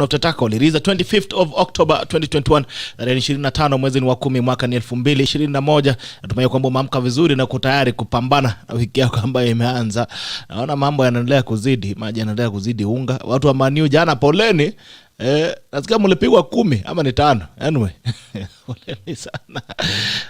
of the tackle. It is the 25th of October 2021, tarehe 25 mwezi wa 10 mwaka 2021. Natumai kwamba umeamka vizuri na uko tayari kupambana na wiki yako ambayo imeanza. Naona mambo yanaendelea kuzidi, maji yanaendelea kuzidi unga. Watu wa Man U jana poleni. Nasikia mlipigwa 10 ama ni 5. Anyway, poleni sana.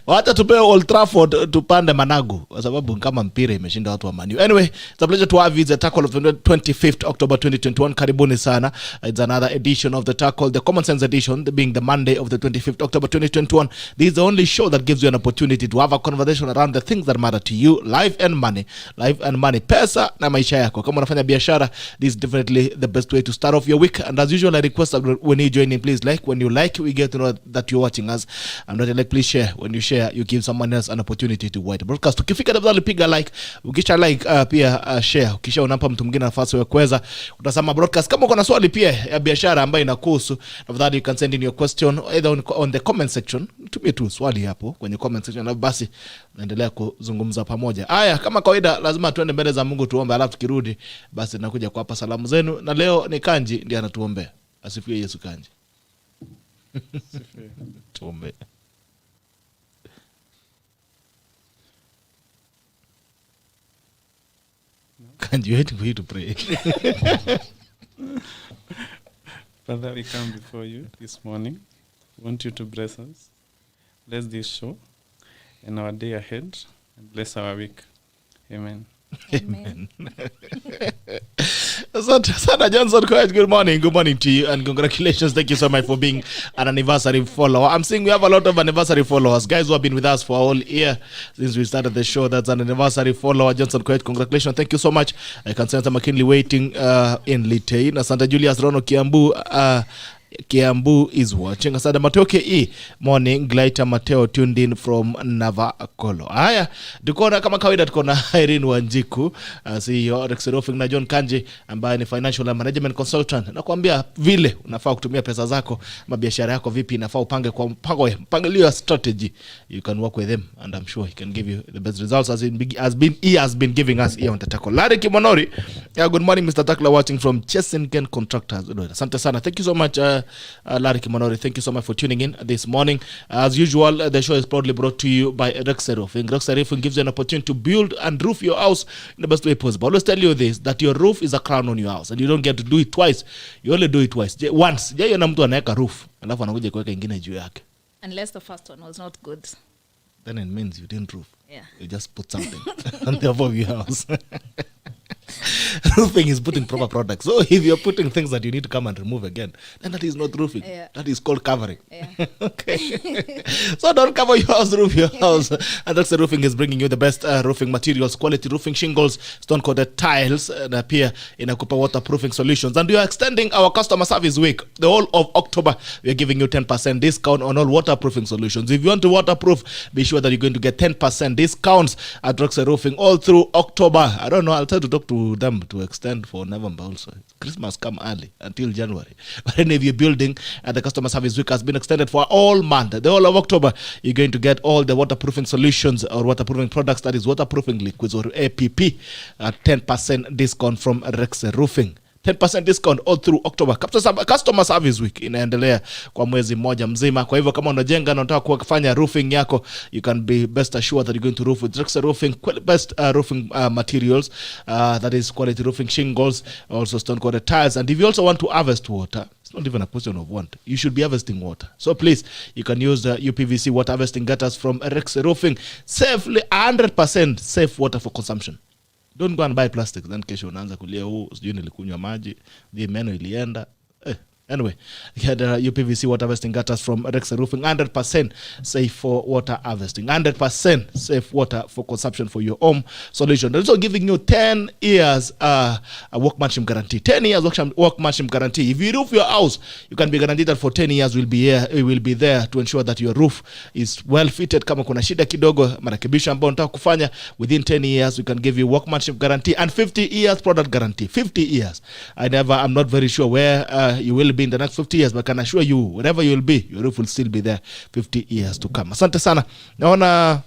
Wacha tupewe Old Trafford tupande managu kwa sababu kama mpira imeshinda watu wa Man U. Anyway, it's a pleasure to have you. The tackle of the 25th October 2021. Karibuni sana. It's another edition of the tackle, the common sense edition, being the Monday of the 25th October 2021. This is the only show that gives you an opportunity to have a conversation around the things that matter to you, life and money. Life and money, pesa na maisha yako. Kama unafanya biashara, this is definitely the best way to start off your week. And as usual, I request that when you join in, please like. When you like, we get to know that you're watching us. And not like, please share. When you share, you give someone else an opportunity to watch the broadcast. Ukifika tafadhali piga like. Ukisha like pia share. Ukisha unampa mtu mwingine nafasi ya kuweza kutazama broadcast. Kama uko na swali pia ya biashara ambayo inakuhusu, tafadhali you can send in your question either on the comment section. Tumie tu swali hapo kwenye comment section na basi naendelea kuzungumza pamoja. Haya, kama kawaida lazima tuende mbele za Mungu tuombe, alafu tukirudi basi nakuja kuwapa salamu zenu, na leo ni Kanji ndiye anatuombea. Asifiwe Yesu. Kanji. Tuombe. Kanji, waiting for you to pray. Father, we come before you this morning. We want you to bless us. Bless this show and our day ahead, and bless our week. Amen. Amen. Sana Johnson, good morning. Good morning to you and congratulations. Thank you so much for being an anniversary follower. I'm seeing we have a lot of anniversary followers. Guys who have been with us for a whole year since we started the show. That's an anniversary follower. Johnson, congratulations. Thank you so much. I can sense McKinley waiting in Litein. Santa Julius Rono Kiambu is watching. Asada Matoke morning. Glaita Mateo tuned in from Navakolo. Haya, tukona kama kawaida tukona IRENE WANJIKU, CEO REXE Roofing, na John Kanji ambaye ni financial and management consultant. Nakwambia vile unafaa kutumia pesa zako, mabiashara yako vipi inafaa upange kwa mpangilio strategy. You can work with them and I'm sure he can give you the best results he has been giving us here on the tackle. Larry Kimonori. Good morning Mr. Takla watching from Chesenken Contractors. Asante sana. Thank you so much Larry Kimonori, thank you so much for tuning in this morning. As usual, the show is proudly brought to you by REXE Roofing. REXE Roofing gives you an opportunity to build and roof your house in the best way possible. I always tell you this, that your roof is a crown on your house and you don't get to do it twice. You only do it twice. Once. Yona mtu anaweka roof, alafu anakuja kuweka ingine juu yake. Unless the first one was not good. Then it means you didn't roof. Yeah. You just put something on the above your house. Roofing is putting proper products. So if you're putting things that you need to come and remove again, then that is not roofing. Yeah. That is called covering. Yeah. Okay. So don't cover your house, roof your house. And REXE Roofing is bringing you the best roofing materials, quality roofing shingles, stone-coated tiles, and appear in a Cooper waterproofing solutions. And we are extending our customer service week. The whole of October, we are giving you 10% discount on all waterproofing solutions. If you want to waterproof, be sure that you're going to get 10% discounts at REXE Roofing all through October. I don't know, I'll try to talk to them to extend for November also. Christmas come early until January. But any of you building, the customer service week has been extended for all month. The whole of October, you're going to get all the waterproofing solutions or waterproofing products, that is waterproofing liquids or APP, 10% discount from REXE Roofing. 10% discount all through October. Customer service week inaendelea kwa mwezi mmoja mzima. Kwa hivyo kama unajenga na unataka kufanya roofing yako, you can be best assured that you're going to roof with REXE Roofing, best roofing materials, that is quality roofing shingles, also stone-coated tiles. And if you also want to harvest water, it's not even a question of want. You should be harvesting water. So please, you can use the UPVC water harvesting gutters from REXE Roofing. Safely, 100% safe water for consumption. Don't go and buy plastic, then kesho unaanza kulia sijui nilikunywa maji, meno ilienda. Anyway, you had UPVC water harvesting gutters from REXE Roofing, 100% safe for water harvesting, 100% safe water for consumption for your home solution. They're also giving you 10 years a workmanship guarantee. 10 years workmanship guarantee. If you roof your house, you can be guaranteed that for 10 years we will be there to ensure that your roof is well fitted. Kama kuna shida kidogo, marekebisho ambayo unataka kufanya, within 10 years we can give you workmanship guarantee and 50 years product guarantee. 50 years. I'm not very sure where you will be in the next 50 years, but I can assure you, wherever you will be, your roof will still be there 50 years to come. Asante sana. Naona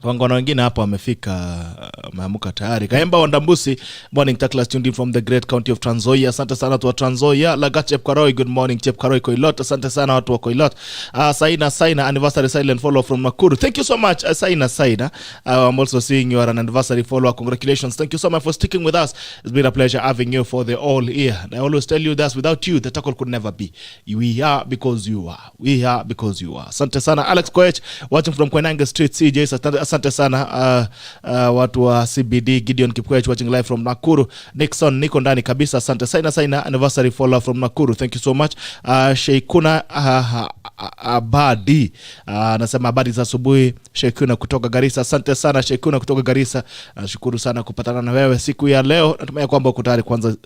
Wangwana wengine hapo wamefika, maamuka tayari. Kaemba Wandambusi, morning Taklas tuned in from the great county of Trans Nzoia. Asante sana watu wa Trans Nzoia. Lagat Chepkaroi, good morning Chepkaroi Koilot. Asante sana watu wa Koilot. Saina anniversary silent follow from Nakuru. Thank you so much Saina. I'm also seeing you are an anniversary follower. Congratulations. Thank you so much for sticking with us. It's been a pleasure having you for the all year. And I always tell you that without you the tackle could never be. We are because you are. We are because you are. Asante sana Alex Koech watching from Koinange Street CJ. Asante sana watu wa CBD. Gideon Kipkoech watching live from Nakuru. Nixon niko ndani kabisa. Asante Saina anniversary follower from Nakuru. Thank you so much. Sheikuna Abadi anasema habari za asubuhi Sheikuna kutoka Garissa. Asante sana Sheikuna kutoka Garissa. Nashukuru sana kupatana na wewe siku ya leo. Natumai kwamba uko tayari kuanza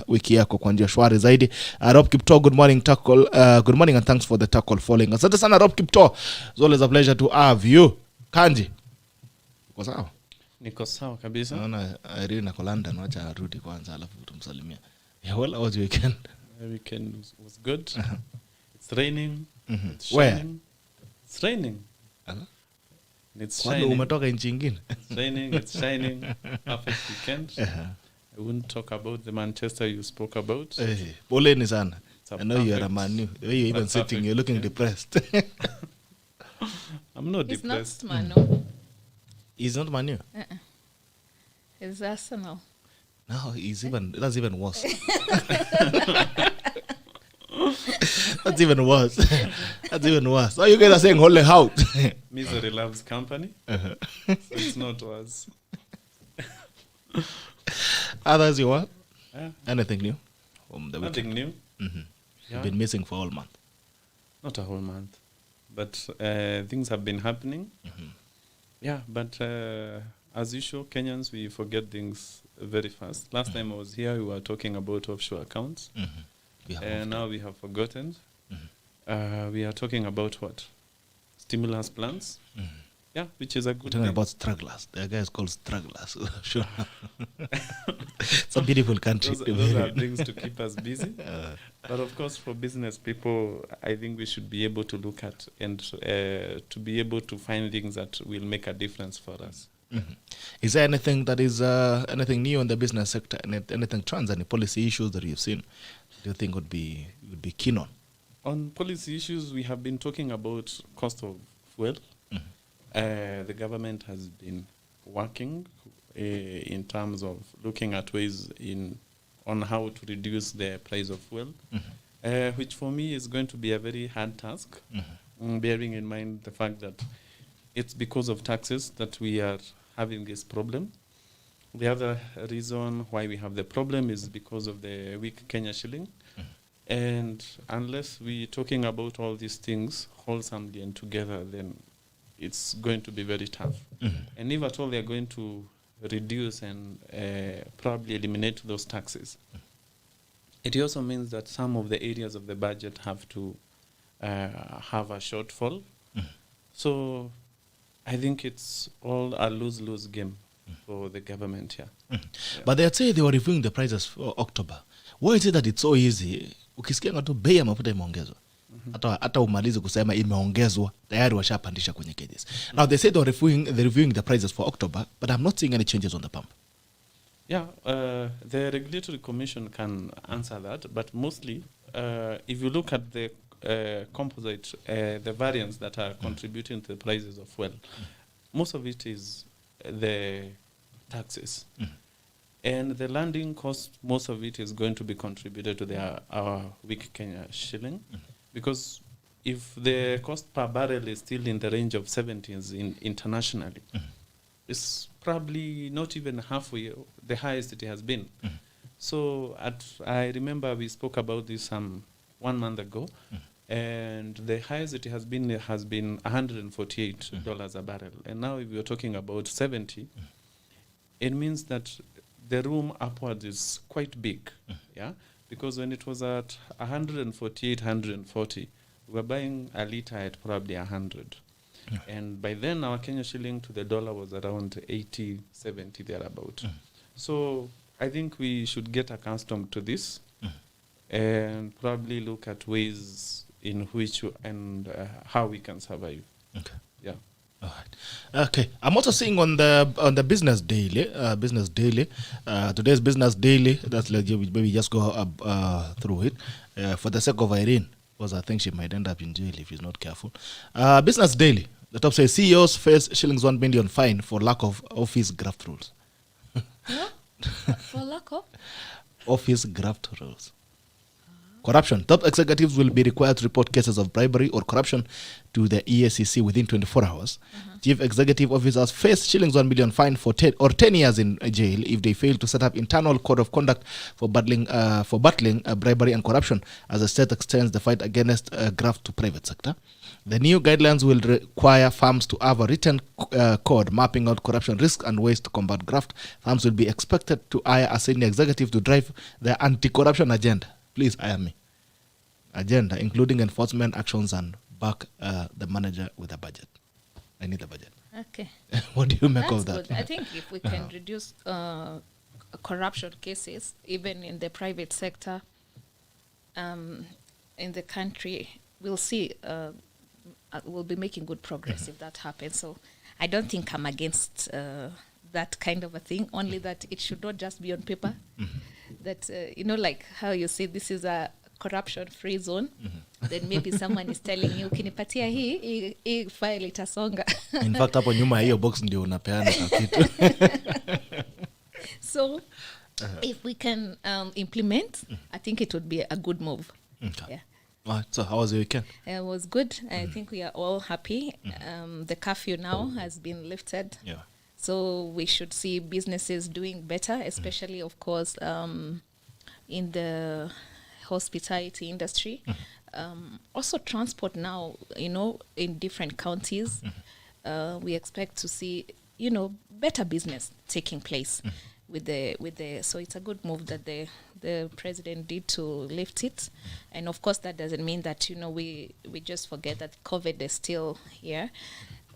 wiki yako kwa njia shwari zaidi. Rob Kipto, good morning tackle. Good morning and thanks for the tackle falling. Asante sana Rob Kipto. It's always a pleasure to have you. Kanji, uko sawa? Niko sawa kabisa. Naona Irene ako London, wacha arudi kwanza alafu tumsalimia. Yeah, well, how was your weekend? The weekend was good. It's raining. It's shining. Where? It's raining. It's Kwani shining. umetoka nchi nyingine? It's raining. It's shining. Perfect weekend. I wouldn't talk about the Manchester you spoke about. Poleni sana. It's a I know you are a perfect- Man U. The way you're even a sitting, perfect you're looking weekend. depressed. It's I'm not not depressed. Manu. He's not Man U. It's Arsenal. No, that's even worse. That's even worse. That's even worse. So you guys are saying holy out. Misery loves company. So it's not worse. Others you what? Yeah, Anything new from the weekend? nothing new. You've Yeah. been missing for all month. Not a whole month, but things have been happening. Yeah, but as usual, Kenyans, we forget things very fast. Last time I was here, we were talking about offshore accounts, We have and now we have forgotten. We are talking about what? Stimulus plans. Yeah, which is a We're good talking thing. about strugglers. The guy is called strugglers. Sure. It's a beautiful country. Those are things to keep us busy. But of course, for business people, I think we should be able to look at and to be able to find things that will make a difference for us. Is there anything that is anything new in the business sector? Anything trans? Any policy issues that you've seen? Do you think would be keen on? On policy issues, we have been talking about cost of fuel. The government has been working in terms of looking at ways on how to reduce the price of fuel, which for me is going to be a very hard task, bearing in mind the fact that it's because of taxes that we are having this problem. The other reason why we have the problem is because of the weak Kenya shilling. And unless we're talking about all these things wholesomely and together, then it's going to be very tough. And if at all they're going to reduce and probably eliminate those taxes, it also means that some of the areas of the budget have to have a shortfall. So I think it's all a lose-lose game for the government here. But they say they were reviewing the prices for October. Why is it that it's so easy? Ukisikia tu bei ya mafuta imeongezwa. Hata umalize kusema imeongezwa, tayari washapandisha kwenye cages. Now they say they're reviewing the prices for October, but I'm not seeing any changes on the pump. Yeah, the Regulatory Commission can answer that, but mostly, if you look at the composite, the variants that are contributing to the prices of fuel, most of it is the taxes. And the landing cost, most of it is going to be contributed to our weak Kenya shilling. Because if the cost per barrel is still in the range of 70s internationally, it's probably not even halfway the highest it has been. So I remember we spoke about this 1 month ago, and the highest it has been $148 a barrel. And now if you're talking about 70, it means that the room upwards is quite big. Yeah, because when it was at 148, 140, we were buying a liter at probably 100. And by then our Kenya shilling to the dollar was around 80, 70 thereabout. So I think we should get accustomed to this and probably look at ways in which and how we can survive. Okay. Yeah. All right. Okay. I'm also seeing on the Business Daily. Today's Business Daily. That's like maybe just go through it for the sake of IRENE, because I think she might end up in jail if she's not careful. Business Daily. The top says CEOs face shillings 1 million fine for lack of office graft rules. No? For lack of? Office graft rules. Corruption. Top executives will be required to report cases of bribery or corruption to the EACC within 24 hours. Chief executive officers face shillings 1 million fine for 10 years in jail if they fail to set up internal code of conduct for battling bribery and corruption as the state extends the fight against graft to private sector. The new guidelines will require firms to have a written code mapping out corruption risks and ways to combat graft. Firms will be expected to hire a senior executive to drive their anti-corruption agenda. Please hire me. Agenda, including enforcement actions, and back the manager with a budget. I need a budget. Okay. What do you make That's of that? good. I think if we can reduce corruption cases, even in the private sector, in the country, we'll see, we'll be making good progress if that happens. So I don't think I'm against that kind of a thing, only that it should not just be on paper. That, like how you say this is a corruption-free zone, then maybe someone is telling you, ukinipatia hii file itasonga. In fact, hapo nyuma hiyo box ndio unapeana kitu. So, if we can implement, I think it would be a good move. Okay. Yeah. All right, so how was your weekend? It was good. I think we are all happy. The curfew now has been lifted. Yeah. So we should see businesses doing better, especially, of course, in the hospitality industry. Also transport now, in different counties. We expect to see, better business taking place with the so it's a good move that the president did to lift it. And of course that doesn't mean that, we just forget that COVID is still here.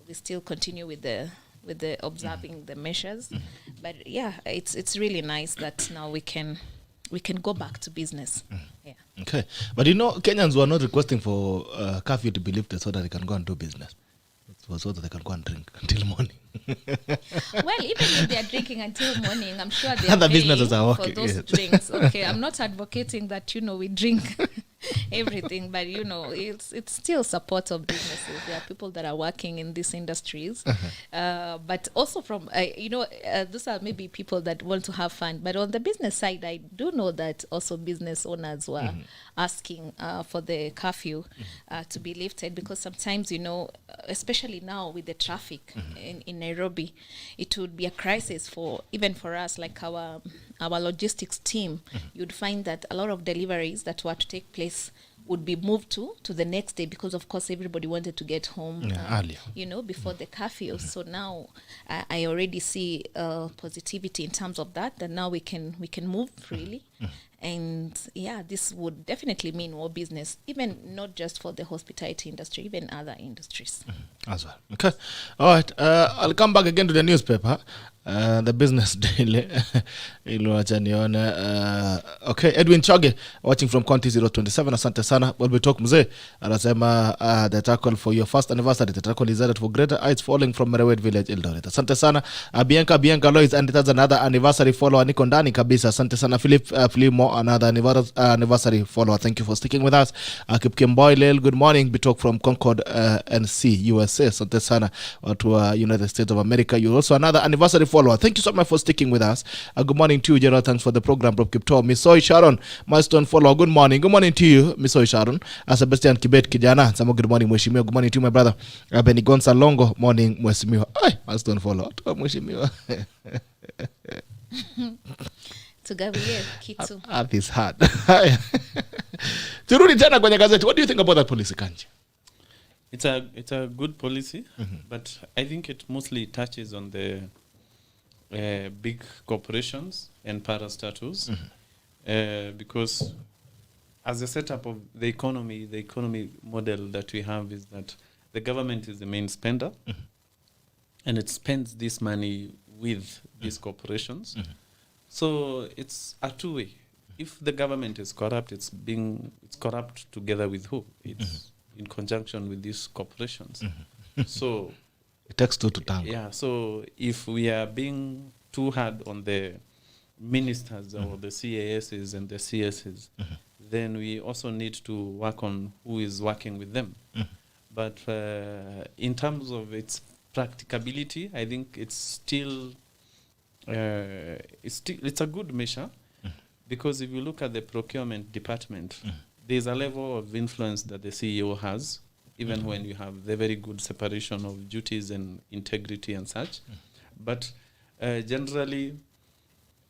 We still continue with the observing the measures. But yeah, it's really nice that now we can go back to business. Yeah. Okay. But Kenyans were not requesting for curfew to be lifted so that they can go and do business. So that they can go and drink until morning. Well, even if they are drinking until morning, I'm sure they are Other paying businesses are for working, those yes. drinks. Okay, I'm not advocating that, we drink everything, but, it's still support of businesses. There are people that are working in these industries. But also from, those are maybe people that want to have fun. But on the business side, I do know that also business owners were asking for the curfew to be lifted, because sometimes, especially now with the traffic in Nairobi, it would be a crisis even for us, like our logistics team. You'd find that a lot of deliveries that were to take place would be moved to the next day, because of course everybody wanted to get home earlier, before the curfew. So now I already see positivity in terms of that now we can move freely. And yeah, this would definitely mean more business, even not just for the hospitality industry, even other industries. As well. Okay. All right. I'll come back again to the newspaper. The Business Daily. Okay. Edwin Choge, watching from County 027. Asante sana. When we talk mzee, anasema the tackle for your first anniversary. The tackle is added for greater heights falling from Merewet Village, Eldoret. Asante sana. Bianca Lois, and it has another anniversary follower. Niko ndani kabisa. Asante sana. Philip Flimo, another anniversary follower. Thank you for sticking with us. Kipkim Boyle, good morning. We talk from Concord, NC, USA. Asante sana to United States of America. You're also another anniversary follower. Thank you so much for sticking with us. Good morning to you, General. Thanks for the program, Rob Kipto. Misoy Sharon, milestone follower. Good morning. Good morning to you, Misoy Sharon. Sebastian Kibet Kijana. Samo good morning, Mweshimiwa. Good morning to you, my brother. Benny Gonza Longo. Morning, Mweshimiwa. Ay, milestone follower. Mweshimiwa. Tugawie kitu. Earth is hard. Turudi tena kwenye gazeti. What do you think about that policy, Kanji? It's a good policy, but I think it mostly touches on the big corporations and parastatals, because as a setup of the economy model that we have is that the government is the main spender, and it spends this money with these corporations. So it's a two-way. If the government is corrupt, it's corrupt together with who? It's in conjunction with these corporations. So It takes two to tango. Yeah, so if we are being too hard on the ministers or the CASs and the CSs, then we also need to work on who is working with them. But in terms of its practicability, I think it's still it's a good measure, because if you look at the procurement department, there's a level of influence that the CEO has, even when you have the very good separation of duties and integrity and such. But generally,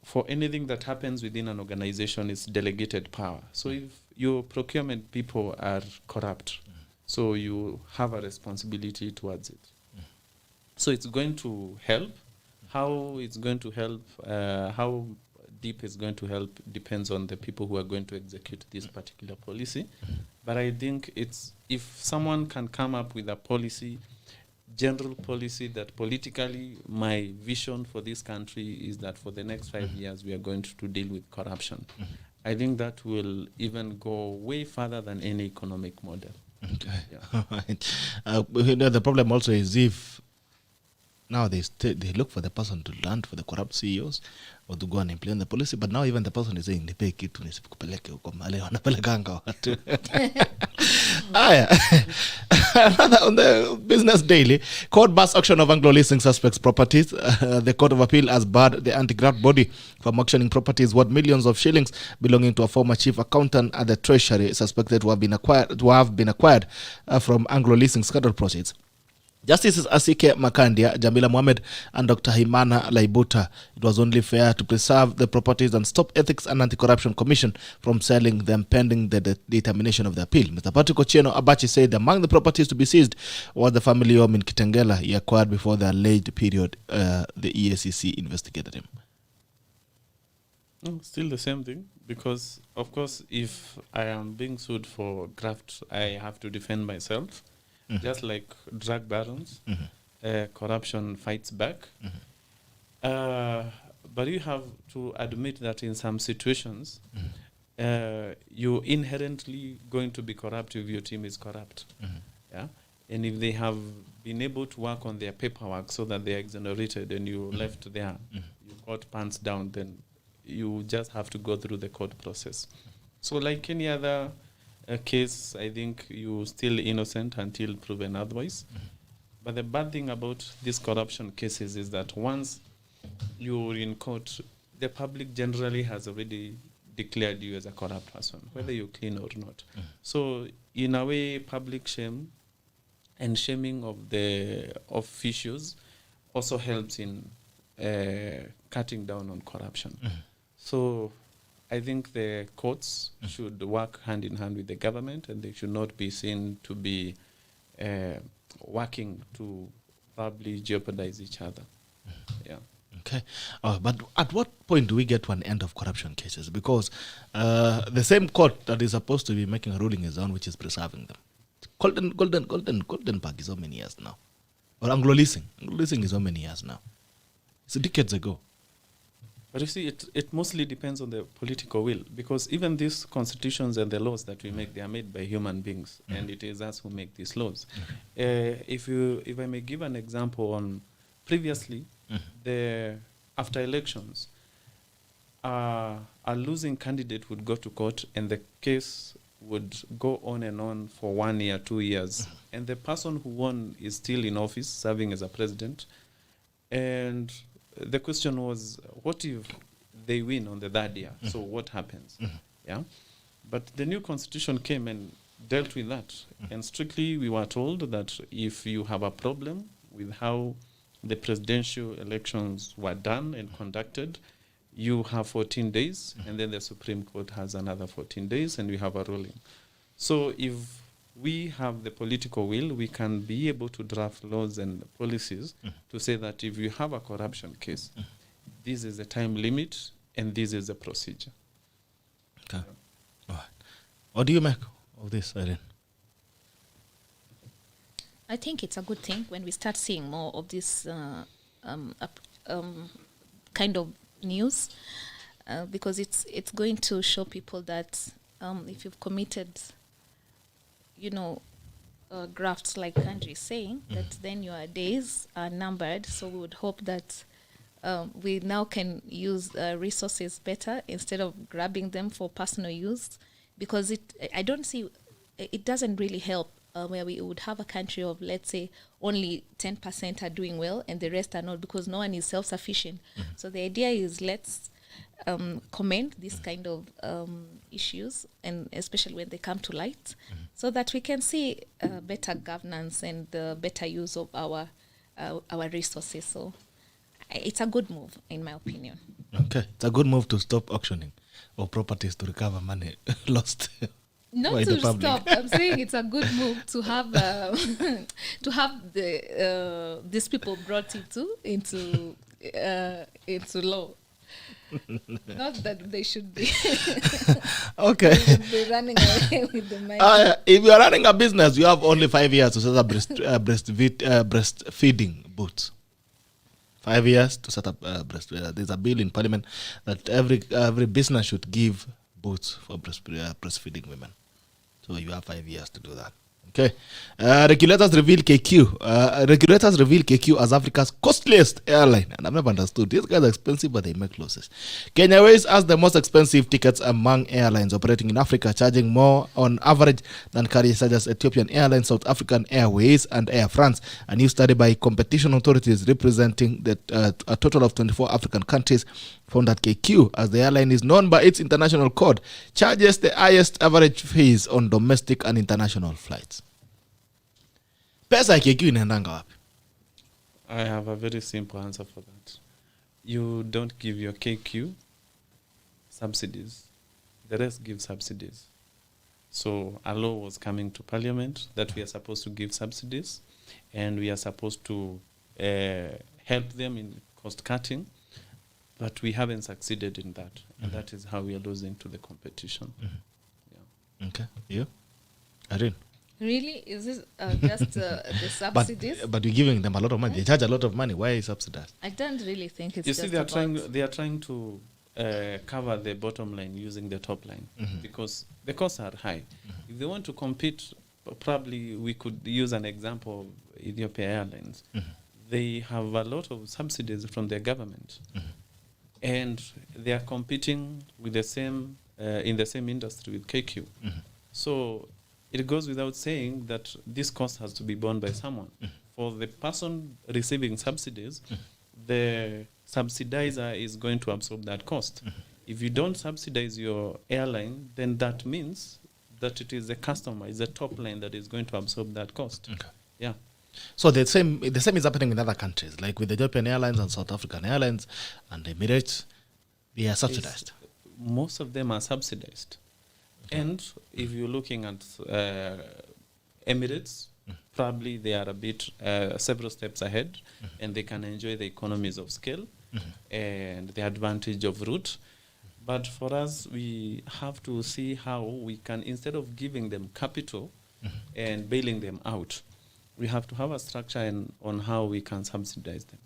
for anything that happens within an organization, it's delegated power. So if your procurement people are corrupt, so you have a responsibility towards it. So it's going to help. How it's going to help, how deep it's going to help depends on the people who are going to execute this particular policy. But I think it's, if someone can come up with a policy, general policy, that politically my vision for this country is that for the next 5 years we are going to deal with corruption. I think that will even go way further than any economic model. Okay. Yeah. Right. The problem also is if now they look for the person to land for the corrupt CEOs or to go and implement the policy, but now even the person is saying nipe kitu nisikupeleke huko mahali wanapelekanga watu. On the Business Daily, court bars auction of Anglo leasing suspects' properties. The Court of Appeal has barred the anti-graft body from auctioning properties worth millions of shillings belonging to a former chief accountant at the Treasury, suspected to have been acquired from Anglo leasing scandal proceeds. Justices Asike Makandia, Jamila Mohamed, and Dr. Himana Laibuta. It was only fair to preserve the properties and stop Ethics and Anti-Corruption Commission from selling them pending the determination of the appeal. Mr. Patrick Ochieno Abachi said among the properties to be seized was the family home in Kitengela he acquired before the alleged period the EACC investigated him. Still the same thing, because of course if I am being sued for graft, I have to defend myself. Just like drug barons, corruption fights back. But you have to admit that in some situations, you're inherently going to be corrupt if your team is corrupt. Yeah? And if they have been able to work on their paperwork so that they are exonerated and you left there, you got pants down, then you just have to go through the court process. So like any other case, I think you're still innocent until proven otherwise. But the bad thing about these corruption cases is that once you're in court, the public generally has already declared you as a corrupt person, whether you're clean or not. So in a way, public shame and shaming of the officials also helps in cutting down on corruption. So I think the courts should work hand in hand with the government, and they should not be seen to be working to probably jeopardize each other. Yeah. Okay. But at what point do we get to an end of corruption cases? Because the same court that is supposed to be making a ruling is on which is preserving them. Golden Park is how many years now? Or Anglo leasing. Anglo leasing is how many years now? It's decades ago. But you see, it mostly depends on the political will, because even these constitutions and the laws that we make, they are made by human beings, and it is us who make these laws. If I may give an example on previously, after elections, a losing candidate would go to court, and the case would go on and on for 1 year, 2 years, and the person who won is still in office, serving as a president, and the question was, what if they win on the third year? So what happens? Yeah. But the new constitution came and dealt with that. And strictly we were told that if you have a problem with how the presidential elections were done and conducted, you have 14 days, and then the Supreme Court has another 14 days, and we have a ruling. So if we have the political will, we can be able to draft laws and policies to say that if you have a corruption case, this is the time limit and this is the procedure. Okay. All right. What do you make of this, IRENE? I think it's a good thing when we start seeing more of this kind of news, because it's going to show people that if you've committed, grafts like Kanji is saying, that then your days are numbered. So we would hope that we now can use resources better instead of grabbing them for personal use, because I don't see, it doesn't really help where we would have a country of, let's say, only 10% are doing well and the rest are not, because no one is self-sufficient. So the idea is, let's comment this kind of issues, and especially when they come to light, so that we can see better governance and better use of our resources. So it's a good move, in my opinion. Okay, it's a good move to stop auctioning or properties to recover money lost. Not by to the public. stop. I'm saying it's a good move to have these people brought into law. Not that they should be, Okay. be running away with the money. If you are running a business, you have only 5 years to set up breastfeeding booths. 5 years to set up breastfeeding. There's a bill in Parliament that every business should give booths for breastfeeding women. So you have 5 years to do that. Okay. Regulators reveal KQ as Africa's costliest airline. And I've never understood. These guys are expensive, but they make losses. Kenya Airways has the most expensive tickets among airlines operating in Africa, charging more on average than carriers such as Ethiopian Airlines, South African Airways, and Air France. A new study by competition authorities representing a total of 24 African countries found that KQ, as the airline is known by its international code, charges the highest average fees on domestic and international flights. Pesa ya KQ inaendanga wapi? I have a very simple answer for that. You don't give your KQ subsidies. The rest give subsidies. So a law was coming to Parliament that we are supposed to give subsidies, and we are supposed to help them in cost cutting, but we haven't succeeded in that. And that is how we are losing to the competition. Yeah. Okay. You? Irene? Really? Is this just the subsidies? But you're giving them a lot of money. They charge a lot of money. Why is subsidized? I don't really think it's You just see, they are trying to cover the bottom line using the top line, because the costs are high. If they want to compete, probably we could use an example of Ethiopia Airlines. They have a lot of subsidies from their government, and they are competing with the same in the same industry with KQ. So it goes without saying that this cost has to be borne by someone. For the person receiving subsidies, the subsidizer is going to absorb that cost. If you don't subsidize your airline, then that means that it is the customer, is the top line that is going to absorb that cost. Okay. Yeah. So the same is happening in other countries, like with Ethiopian Airlines and South African Airlines and Emirates. They are subsidized. Most of them are subsidized. Okay. And if you're looking at Emirates, probably they are a bit several steps ahead, and they can enjoy the economies of scale and the advantage of route. But for us, we have to see how we can, instead of giving them capital and bailing them out, we have to have a structure on how we can subsidize them.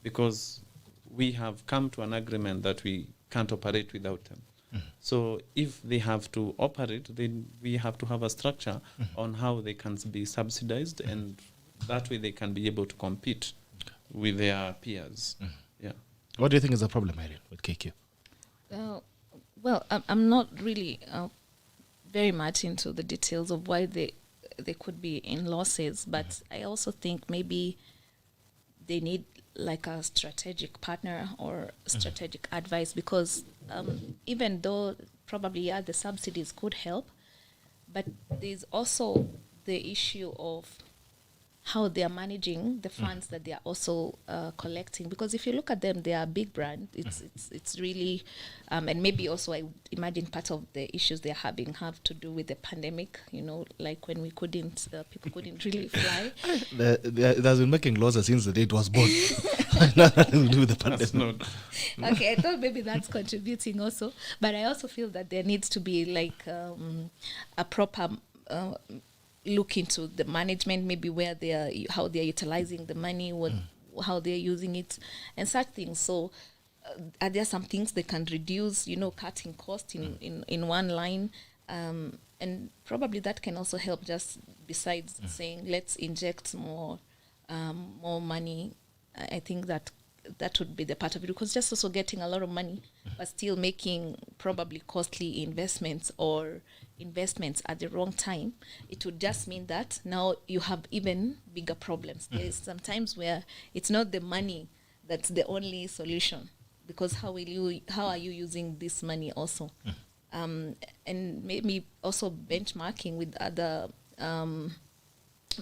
Because we have come to an agreement that we can't operate without them. So if they have to operate, then we have to have a structure on how they can be subsidized, and that way they can be able to compete with their peers. Yeah. What do you think is the problem, Irene, with KQ? Well, I'm not really very much into the details of why they could be in losses, but I also think maybe they need like a strategic partner or strategic advice, because even though probably the subsidies could help, but there's also the issue of how they are managing the funds that they are also collecting. Because if you look at them, they are a big brand. It's really, and maybe also I would imagine part of the issues they're having have to do with the pandemic, like when we couldn't, people couldn't really fly. It has been making losses since the day it was born. Nothing to do with the pandemic. Okay, I thought maybe that's contributing also. But I also feel that there needs to be like a proper look into the management, maybe where how they are utilizing the money, how they are using it, and such things. So, are there some things they can reduce? Cutting cost in one line, and probably that can also help just besides saying let's inject more money. I think that would be the part of it, because just also getting a lot of money but still making probably costly investments or investments at the wrong time, it would just mean that now you have even bigger problems. There is sometimes where it's not the money that's the only solution, because how are you using this money also? And maybe also benchmarking with other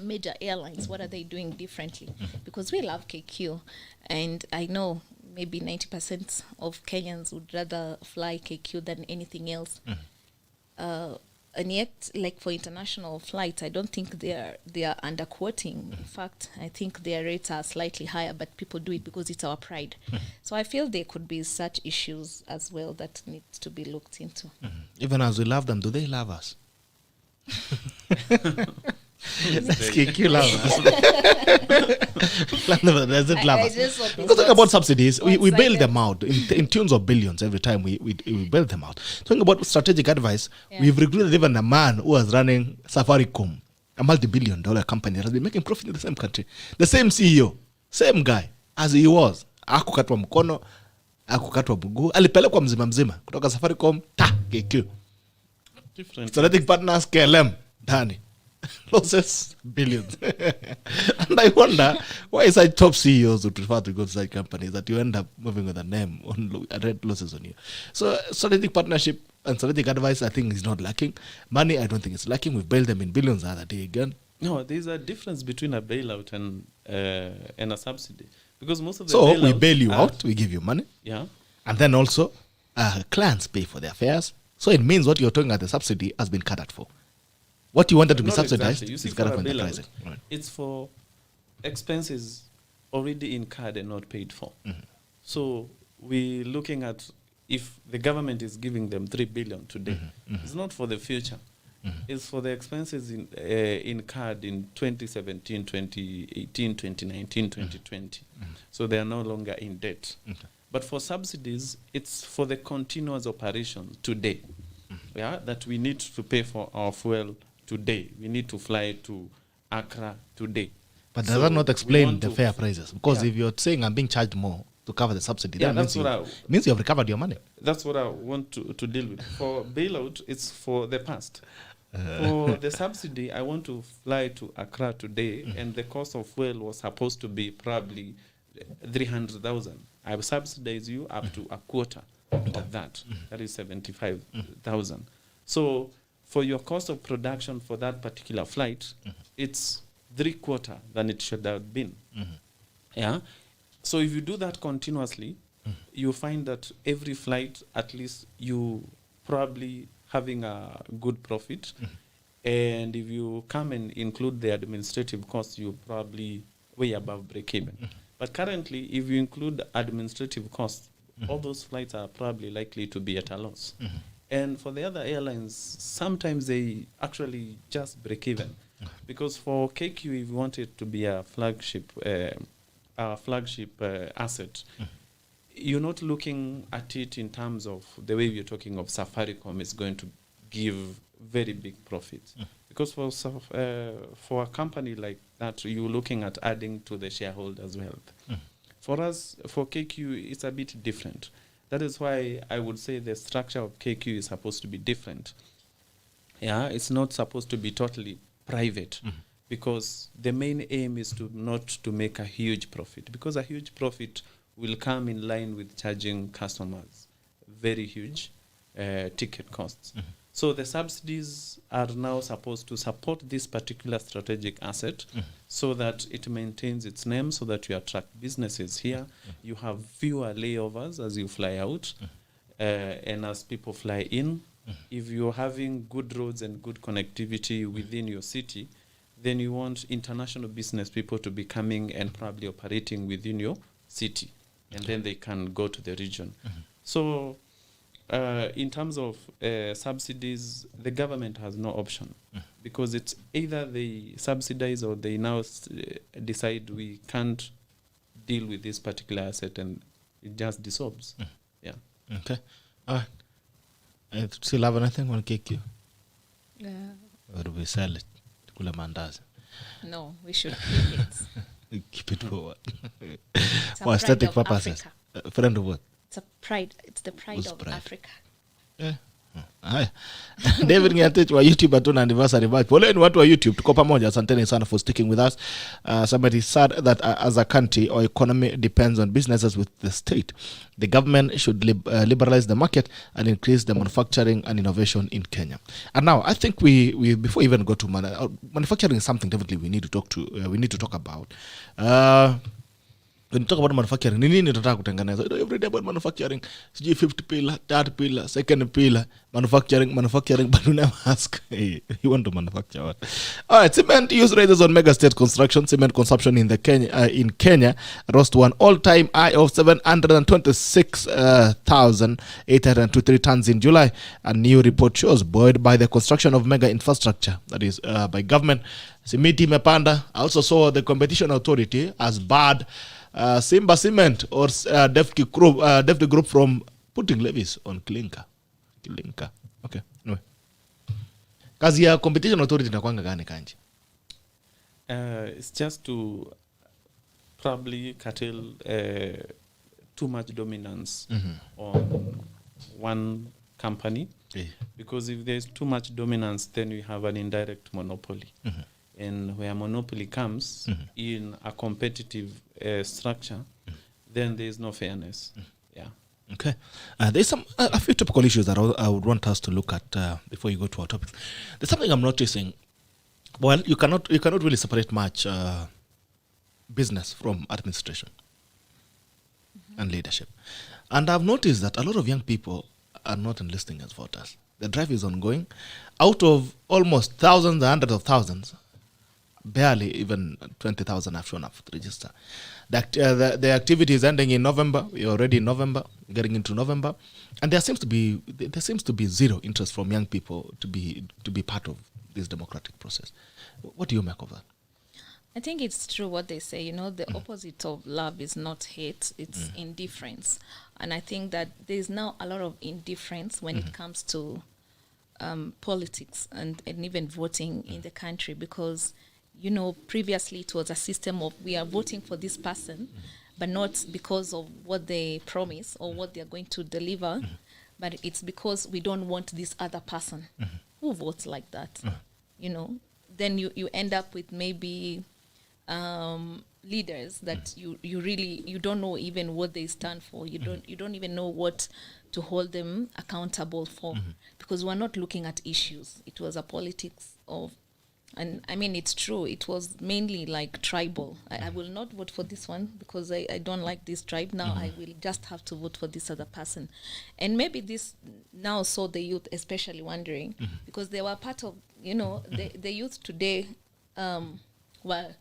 major airlines. What are they doing differently? Because we love KQ, and I know maybe 90% of Kenyans would rather fly KQ than anything else. And yet, like for international flights, I don't think they are underquoting. In fact, I think their rates are slightly higher, but people do it because it's our pride. So I feel there could be such issues as well that needs to be looked into. Even as we love them, do they love us? KQ love us. Does it love us? Because talking about subsidies, we bail them out in tunes of billions every time we bail them out. Talking about strategic advice, we've recruited even a man who was running Safaricom, a multi-billion-dollar company that has been making profit in the same country. The same CEO, same guy as he was. Hakukatwa mkono, hakukatwa mguu, alipelekwa mzima mzima kutoka Safaricom KQ. Different. Strategic partners KLM ndani. Losses billions. And I wonder why such top CEOs would prefer to go to such companies that you end up moving with a name on red losses on you. So strategic partnership and strategic advice, I think, is not lacking. Money, I don't think it's lacking. We've bailed them in billions the other day again. No, there's a difference between a bailout and a subsidy, because most of the so we bail you out, we give you money, and then also clients pay for their fares. So it means what you're talking about the subsidy has been catered for. What you wanted to be subsidized is catered for in the pricing. Right. It's for expenses already incurred and not paid for. So we're looking at, if the government is giving them 3 billion today, it's not for the future. It's for the expenses incurred in 2017, 2018, 2019, 2020. So they are no longer in debt. But for subsidies, it's for the continuous operation today. That we need to pay for our fuel today. We need to fly to Accra today. But does that not explain the fair prices? Because if you're saying I'm being charged more to cover the subsidy, that means you have recovered your money. That's what I want to deal with. For bailout, it's for the past. For the subsidy, I want to fly to Accra today, and the cost of fuel was supposed to be probably 300,000. I will subsidize you up to a quarter of that. That is 75,000. So for your cost of production for that particular flight, it's 3/4 than it should have been. So if you do that continuously, you find that every flight, at least you probably having a good profit. And if you come and include the administrative costs, you probably way above break even. But currently, if you include administrative costs, all those flights are probably likely to be at a loss. And for the other airlines, sometimes they actually just break even. Because for KQ, if you want it to be a flagship asset, you're not looking at it in terms of the way you're talking of Safaricom is going to give very big profits. Because for a company like that, you're looking at adding to the shareholders' wealth. For us, for KQ, it's a bit different. That is why I would say the structure of KQ is supposed to be different. It's not supposed to be totally private, because the main aim is not to make a huge profit, because a huge profit will come in line with charging customers very huge ticket costs. So the subsidies are now supposed to support this particular strategic asset so that it maintains its name, so that you attract businesses here. You have fewer layovers as you fly out and as people fly in. If you're having good roads and good connectivity within your city, then you want international business people to be coming and probably operating within your city. And then they can go to the region. So in terms of subsidies, the government has no option, because it's either they subsidize or they now decide we can't deal with this particular asset, and it just dissolves. Okay. I still have anything on KQ? Yeah. Or do we sell it? kula mandazi. No, we should keep it. Keep it forward. It's a For aesthetic pride of purposes. Africa. Friend of what? It's a pride. It's the pride Who's of pride? Africa. Yeah. Haya. David Ngatich wa YouTube atuna anniversary batch. Poleni watu wa YouTube, tuko pamoja. Asanteni sana for sticking with us. Somebody said that as a country, our economy depends on businesses with the state. The government should liberalize the market and increase the manufacturing and innovation in Kenya. And now, I think we before we even go to manufacturing is something definitely we need to talk about. When you talk about manufacturing, nini tunataka kutengeneza? Every day about manufacturing, sijui 50 pillar, third pillar, second pillar, manufacturing, but you never ask, hey, you want to manufacture what? All right, cement use rises on mega state construction. Cement consumption in Kenya rose to an all-time high of 726,823 tons in July. A new report shows, buoyed by the construction of mega infrastructure, that is by government. Simiti imepanda. I also saw the competition authority as bad Simba Cement or Defty Group from putting levies on clinker. Okay, anyway. Kazi ya competition authority inakuanga gani Kanji? It's just to probably curtail too much dominance on one company. Yeah. Because if there's too much dominance, then we have an indirect monopoly. And where monopoly comes in a competitive structure, then there's no fairness. Yeah. Okay. There's a few topical issues that I would want us to look at before you go to our topics. There's something I'm noticing. Well, you cannot really separate much business from administration and leadership. And I've noticed that a lot of young people are not enlisting as voters. The drive is ongoing. Out of almost thousands, hundreds of thousands, barely even 20,000 have shown up to register. The activity is ending in November. We're already in November, getting into November, and there seems to be zero interest from young people to be part of this democratic process. What do you make of that? I think it's true what they say. The opposite of love is not hate; it's indifference. And I think that there's now a lot of indifference when it comes to politics and even voting in the country, because previously it was a system of we are voting for this person, but not because of what they promise or what they're going to deliver, but it's because we don't want this other person. Who votes like that? Then you end up with maybe leaders that you don't know even what they stand for. You don't even know what to hold them accountable for, because we're not looking at issues. It was a politics of. And I mean, it's true. It was mainly like tribal. I will not vote for this one because I don't like this tribe. Now I will just have to vote for this other person. And maybe this now saw the youth especially wondering, because they were part of, the youth today were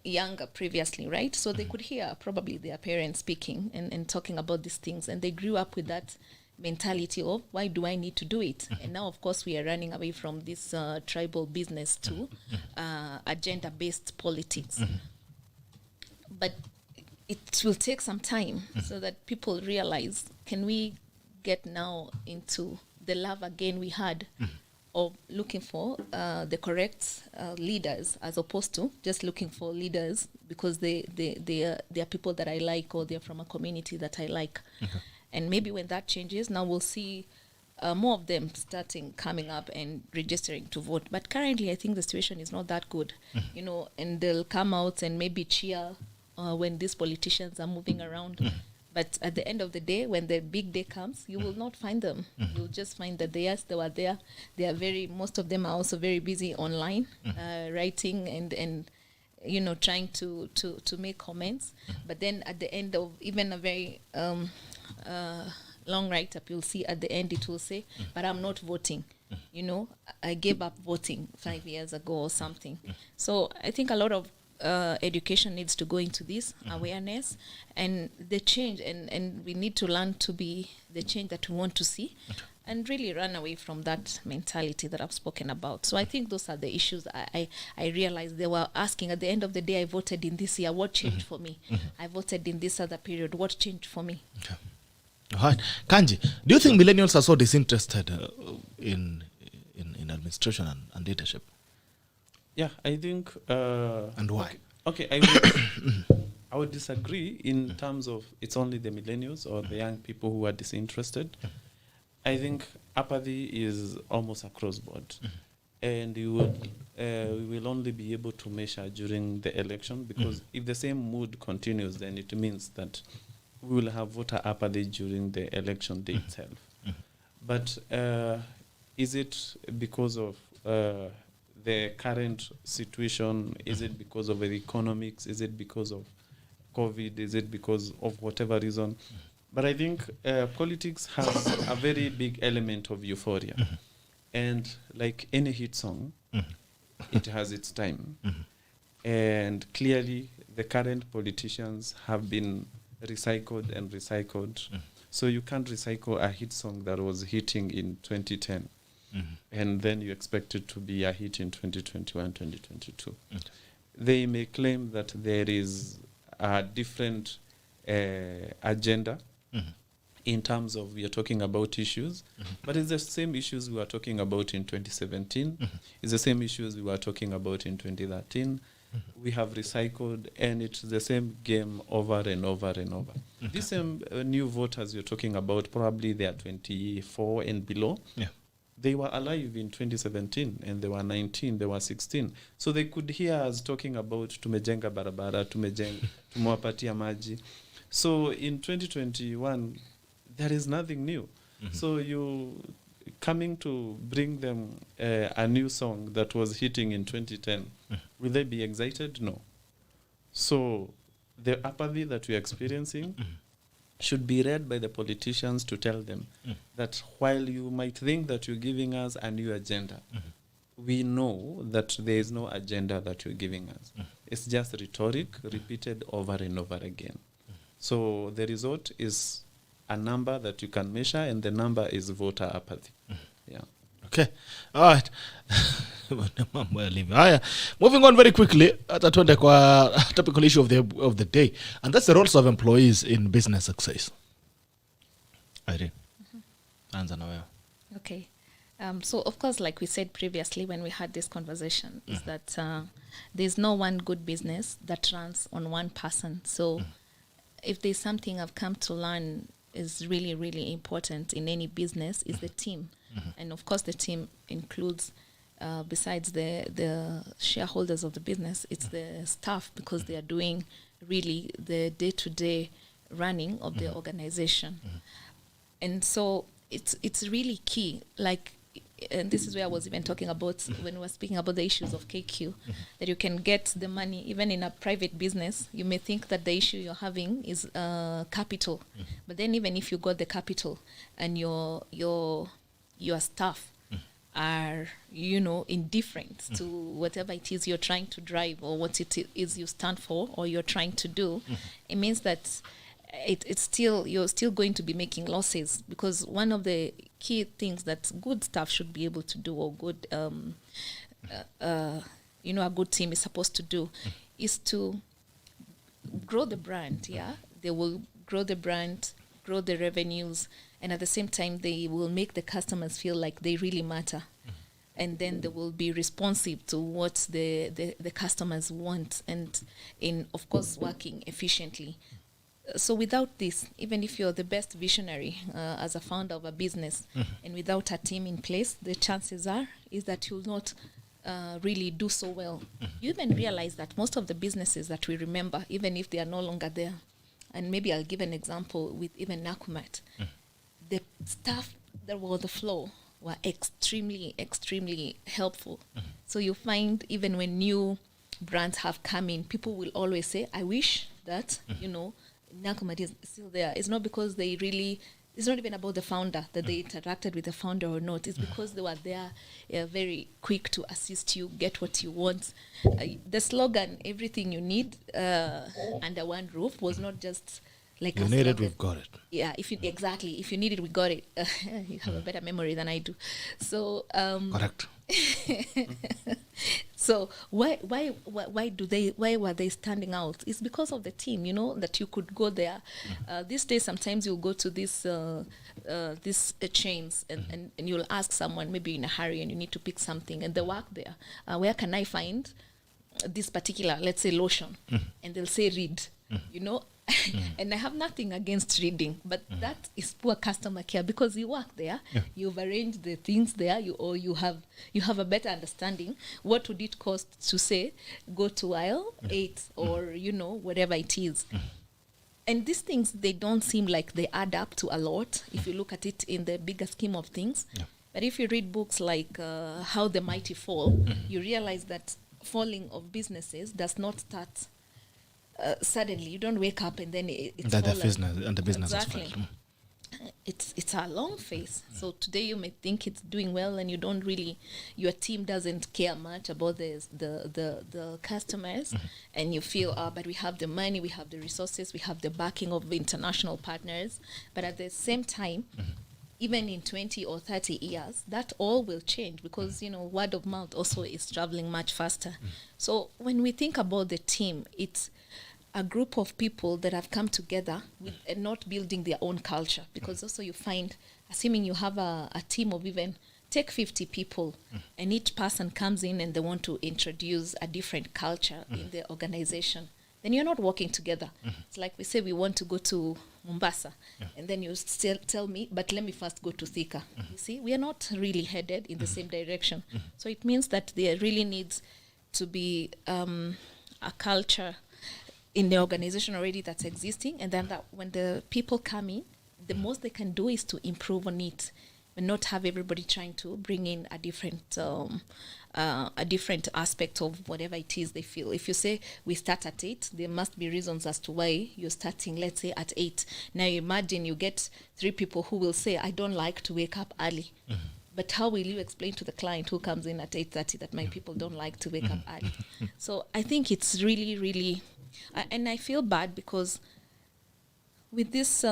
younger previously, right? So they could hear probably their parents speaking and talking about these things. And they grew up with that mentality of, why do I need to do it? And now, of course, we are running away from this tribal business to agenda-based politics. But it will take some time so that people realize, can we get now into the love again we had of looking for the correct leaders, as opposed to just looking for leaders because they are people that I like, or they're from a community that I like. And maybe when that changes, now we'll see more of them coming up and registering to vote. But currently, I think the situation is not that good, and they'll come out and maybe cheer when these politicians are moving around. But at the end of the day, when the big day comes, you will not find them. You'll just find that they were there. They are most of them are also very busy online, writing and trying to make comments. But then at the end of even a very long write-up, you'll see at the end it will say, but I'm not voting. I gave up voting 5 years ago or something. So I think a lot of education needs to go into this awareness and the change, and we need to learn to be the change that we want to see, and really run away from that mentality that I've spoken about. So I think those are the issues I realized. They were asking at the end of the day, I voted in this year, what changed for me? I voted in this other period, what changed for me? Okay. All right. Kanji, do you think millennials are so disinterested in administration and leadership? Yeah, I think. And why? Okay, I would disagree in terms of it's only the millennials or the young people who are disinterested. I think apathy is almost across board, and we will only be able to measure during the election, because if the same mood continues, then it means that we will have voter apathy during the election day itself. But is it because of the current situation? Is it because of the economics? Is it because of COVID? Is it because of whatever reason? But I think politics has a very big element of euphoria. And like any hit song, it has its time. And clearly, the current politicians have been recycled and recycled. So you can't recycle a hit song that was hitting in 2010. And then you expect it to be a hit in 2021, 2022. They may claim that there is a different agenda in terms of we are talking about issues, but it's the same issues we were talking about in 2017. It's the same issues we were talking about in 2013. We have recycled, and it's the same game over and over and over. These same new voters you're talking about, probably they are 24 and below. They were alive in 2017, and they were 19, they were 16. So they could hear us talking about tumejenga barabara, tumewapatia maji. So in 2021, there is nothing new. So you coming to bring them a new song that was hitting in 2010, will they be excited? No. So the apathy that we're experiencing should be read by the politicians to tell them that while you might think that you're giving us a new agenda, we know that there is no agenda that you're giving us. It's just rhetoric repeated over and over again. So the result is a number that you can measure, and the number is voter apathy. Yeah. Okay. All right. Moving on very quickly, tuende kwa topical issue of the day, and that's the roles of employees in business success. Irene, anza na wewe. Okay. So, of course, like we said previously when we had this conversation, is that there's no one good business that runs on one person. So, if there's something I've come to learn is really, really important in any business, is the team. And, of course, the team includes, besides the shareholders of the business, it's the staff, because they are doing really the day-to-day running of the organization. And so it's really key. Like, and this is where I was even talking about when we were speaking about the issues of KQ, that you can get the money even in a private business. You may think that the issue you're having is capital, but then even if you got the capital and your staff are, indifferent to whatever it is you're trying to drive or what it is you stand for or you're trying to do, it means that you're still going to be making losses, because one of the key things that good staff should be able to do, or good a good team is supposed to do, is to grow the brand. They will grow the brand, grow the revenues, and at the same time they will make the customers feel like they really matter. And then they will be responsive to what the customers want, and in, of course, working efficiently. So without this, even if you're the best visionary as a founder of a business, and without a team in place, the chances is that you'll not really do so well. You even realize that most of the businesses that we remember, even if they are no longer there, and maybe I'll give an example with even Nakumat, the staff that were on the floor were extremely, extremely helpful. So you find even when new brands have come in, people will always say, I wish that, Nakumat is still there. It's not because it's not even about the founder, that they interacted with the founder or not. It's because they were there, very quick to assist you, get what you want. The slogan, everything you need under one roof, was not just like you need it, we've got it. Yeah, if you need it, we got it. You have a better memory than I do. So correct. So why were they standing out? It's because of the team, that you could go there. These days, sometimes you'll go to these chains and you'll ask someone, maybe in a hurry and you need to pick something, and they work there. Where can I find this particular, let's say, lotion? And they'll say read, and I have nothing against reading, but that is poor customer care, because you work there, you've arranged the things there, you have a better understanding. What would it cost to say go to aisle 8 or whatever it is? And these things, they don't seem like they add up to a lot if you look at it in the bigger scheme of things. But if you read books like How the Mighty Fall, you realize that falling of businesses does not start suddenly. You don't wake up and then it's the business exactly. Is fine. It's a long phase. So today you may think it's doing well, and you don't really, your team doesn't care much about the customers, and you feel, but we have the money, we have the resources, we have the backing of international partners. But at the same time, even in 20 or 30 years, that all will change, because word of mouth also is traveling much faster. So when we think about the team, it's a group of people that have come together and not building their own culture, because also you find, assuming you have a team of even take 50 people, and each person comes in and they want to introduce a different culture in the organization, then you're not working together. It's like we say we want to go to Mombasa, and then you still tell me, but let me first go to Thika. You see, we are not really headed in the same direction. So it means that there really needs to be a culture in the organization already that's existing, and then that when the people come in, the most they can do is to improve on it, and not have everybody trying to bring in a different aspect of whatever it is they feel. If you say we start at 8, there must be reasons as to why you're starting, let's say, at 8. Now you imagine you get 3 people who will say, I don't like to wake up early. But how will you explain to the client who comes in at 8:30 that my people don't like to wake up early? So I think it's really, really, and I feel bad because with this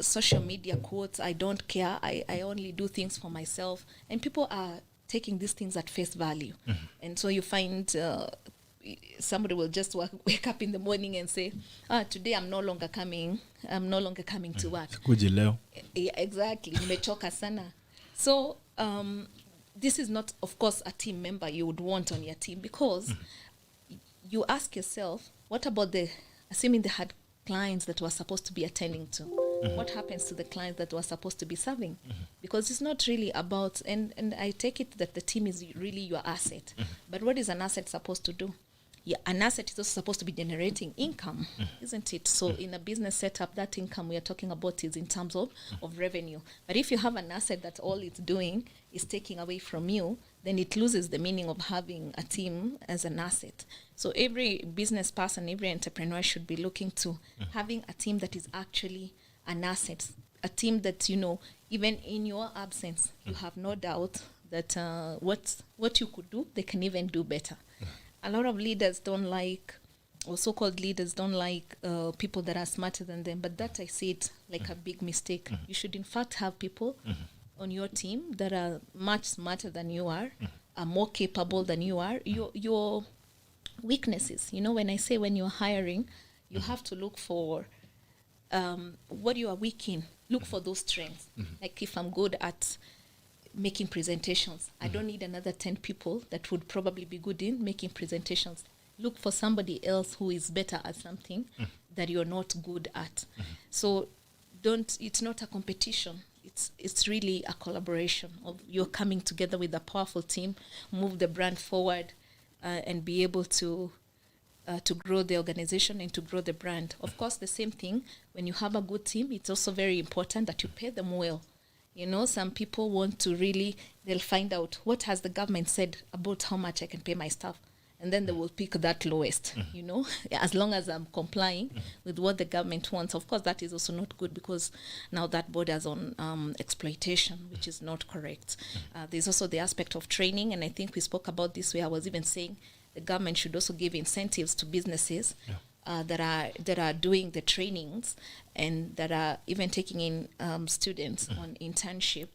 social media quotes, I don't care, I only do things for myself, and people are taking these things at face value. And so you find somebody will just wake up in the morning and say, today I'm no longer coming to work. Yeah, exactly. Nimechoka sana. So this is not, of course, a team member you would want on your team, because you ask yourself, what about assuming they had clients that were supposed to be attending to? What happens to the clients that were supposed to be serving? Because it's not really about, and I take it that the team is really your asset. But what is an asset supposed to do? Yeah, an asset is also supposed to be generating income, isn't it? So in a business setup, that income we are talking about is in terms of revenue. But if you have an asset that all it's doing is taking away from you, then it loses the meaning of having a team as an asset. So every business person, every entrepreneur should be looking to having a team that is actually an asset, a team that, even in your absence, you have no doubt that what you could do, they can even do better. A lot of leaders don't like, or so-called leaders don't like people that are smarter than them, but that I see it like a big mistake. You should in fact have people on your team that are much smarter than you are more capable than you are. Your weaknesses, when I say when you're hiring, you have to look for what you are weak in. Look for those strengths. Like if I'm good at making presentations, I don't need another 10 people that would probably be good in making presentations. Look for somebody else who is better at something that you're not good at. So it's not a competition. It's really a collaboration of you're coming together with a powerful team, move the brand forward, and be able to grow the organization and to grow the brand. Of course, the same thing, when you have a good team, it's also very important that you pay them well. Some people want to they'll find out what has the government said about how much I can pay my staff. And then they will pick that lowest, as long as I'm complying with what the government wants. Of course, that is also not good, because now that borders on exploitation, which is not correct. There's also the aspect of training, and I think we spoke about this where I was even saying the government should also give incentives to businesses that are doing the trainings and that are even taking in students on internship.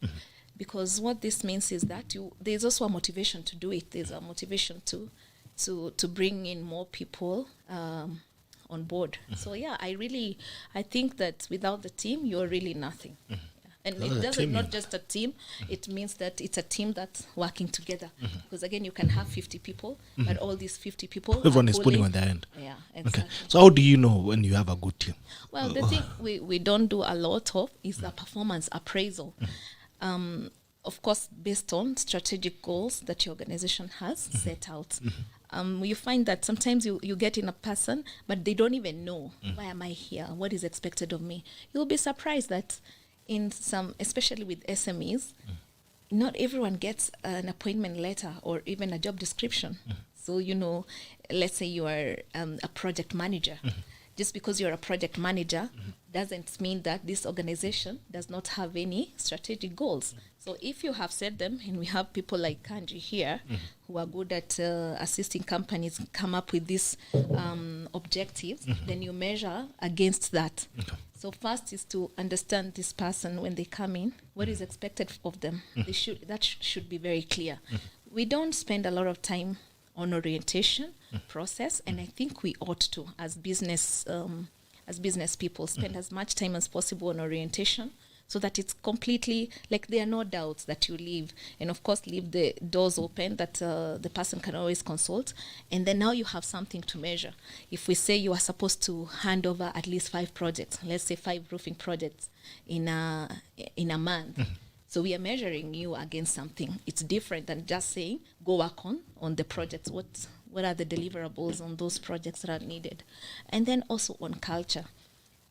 Because what this means is that there's also a motivation to do it. There's a motivation to to bring in more people on board. So yeah, I think that without the team, you're really nothing. Yeah. And it doesn't not just a team, it means that it's a team that's working together. Because again, you can have 50 people, but all these 50 people Everyone is pulling on their end. Yeah, exactly. Okay. So how do you know when you have a good team? Well, the thing we don't do a lot of is the performance appraisal. Of course, based on strategic goals that your organization has set out. You find that sometimes you get in a person, but they don't even know, why am I here? What is expected of me? You'll be surprised that in some, especially with SMEs, not everyone gets an appointment letter or even a job description. So, let's say you are a project manager. Just because you're a project manager doesn't mean that this organization does not have any strategic goals. So if you have set them, and we have people like Kanji here who are good at assisting companies come up with these objectives, then you measure against that. So first is to understand this person when they come in, what is expected of them. That should be very clear. We don't spend a lot of time on orientation process, and I think we ought to, as business people, spend as much time as possible on orientation, so that it's completely like there are no doubts that you leave, and of course leave the doors open that the person can always consult, and then now you have something to measure. If we say you are supposed to hand over at least 5 projects, let's say 5 roofing projects in a month. So we are measuring you against something. It's different than just saying, go work on the projects. What are the deliverables on those projects that are needed? And then also on culture.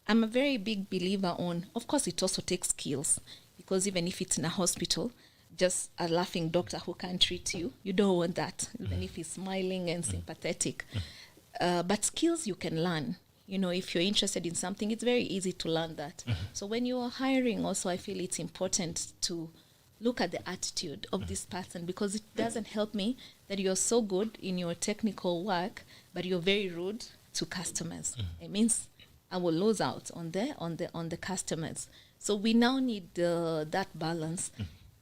I'm a very big believer on, of course, it also takes skills. Because even if it's in a hospital, just a laughing doctor who can't treat you, you don't want that, even if he's smiling and sympathetic. But skills you can learn. If you're interested in something, it's very easy to learn that. So when you are hiring also, I feel it's important to look at the attitude of this person, because it doesn't help me that you're so good in your technical work, but you're very rude to customers. It means I will lose out on the customers. So we now need that balance,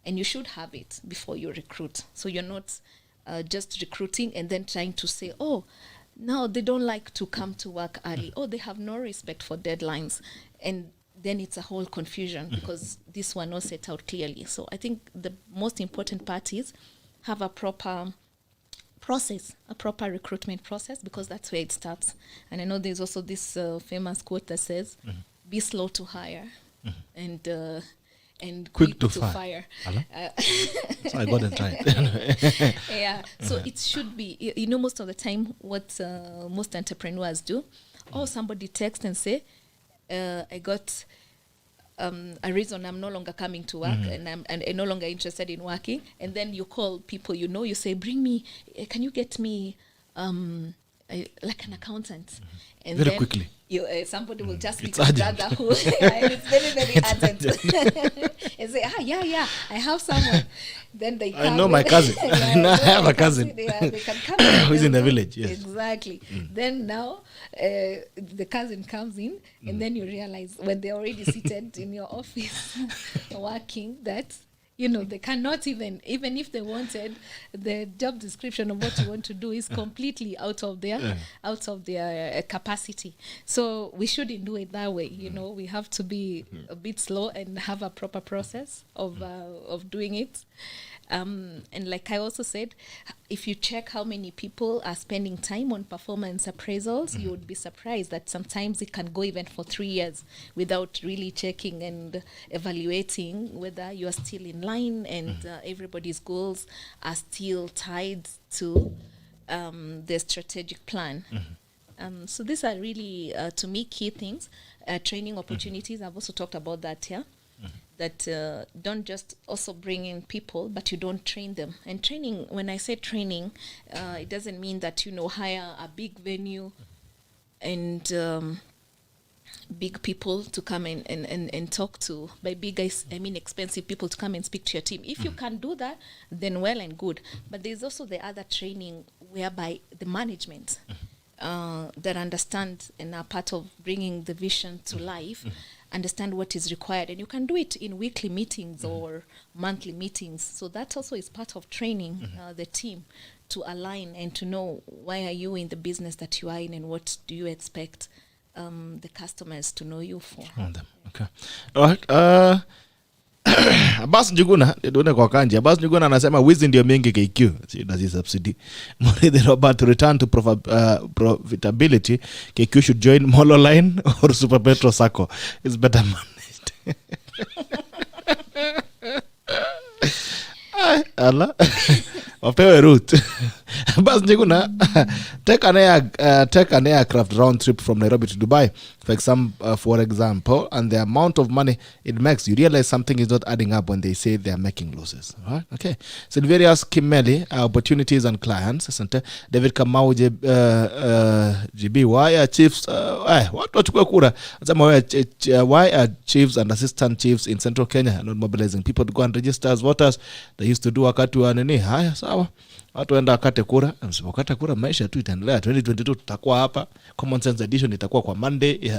and you should have it before you recruit. So you're not just recruiting and then trying to say, oh, now they don't like to come to work early. Oh, they have no respect for deadlines. And then it's a whole confusion because this one was set out clearly. So I think the most important part is have a proper process, a proper recruitment process, because that's where it starts. And I know there's also this famous quote that says, be slow to hire and quick to fire. So I got it right. Yeah. So it should be, most of the time what most entrepreneurs do, somebody text and say, I got a reason I'm no longer coming to work and I'm no longer interested in working. And then you call people, you say, bring me, can you get me like an accountant? And very then quickly. Somebody will just be It's a urgent. brother who it's very, very urgent. And say, yeah, I have someone. Then they come. I know my cousin. I have a cousin. They can come who's in the village. Yes. Exactly. Then now the cousin comes in, and then you realize when they're already seated in your office working that they cannot even if they wanted, the job description of what you want to do is completely out of their capacity. So we shouldn't do it that way. We have to be a bit slow and have a proper process of doing it. And like I also said, if you check how many people are spending time on performance appraisals, you would be surprised that sometimes it can go even for 3 years without really checking and evaluating whether you are still in line and everybody's goals are still tied to the strategic plan. So these are really, to me, key things. Training opportunities, I've also talked about that here. That don't just also bring in people, but you don't train them. And training, when I say training, it doesn't mean that, hire a big venue and big people to come and talk to. By big, I mean expensive people to come and speak to your team. If you can do that, then well and good. But there's also the other training whereby the management that understand and are part of bringing the vision to life, understand what is required, and you can do it in weekly meetings or monthly meetings. So that also is part of training the team to align and to know why are you in the business that you are in and what do you expect the customers to know you for. Okay. All right. Abbas Njuguna ndio kwa Kanji. Abbas Njuguna anasema wizi ndio mingi KQ. Does he subsidy? Murithi Robert, to return to profitability, KQ should join Molo Line or Super Petro Sacco. It's better managed. Allah. Wapewe route. Abbas Njuguna, take an aircraft round trip from Nairobi to Dubai, for example, and the amount of money it makes, you realize something is not adding up when they say they are making losses. All right? Okay. Silverius Kimeli, opportunities and clients. Asante. David Kamau, GB, why are chiefs, why are chiefs and assistant chiefs in central Kenya not mobilizing people to go and register as voters? They used to do wakati wa nini. Haya, sawa. Watu waenda wakate kura. Msipokata kura maisha tu itaendelea. 2022 tutakuwa hapa. Common Sense Edition itakuwa kwa Monday,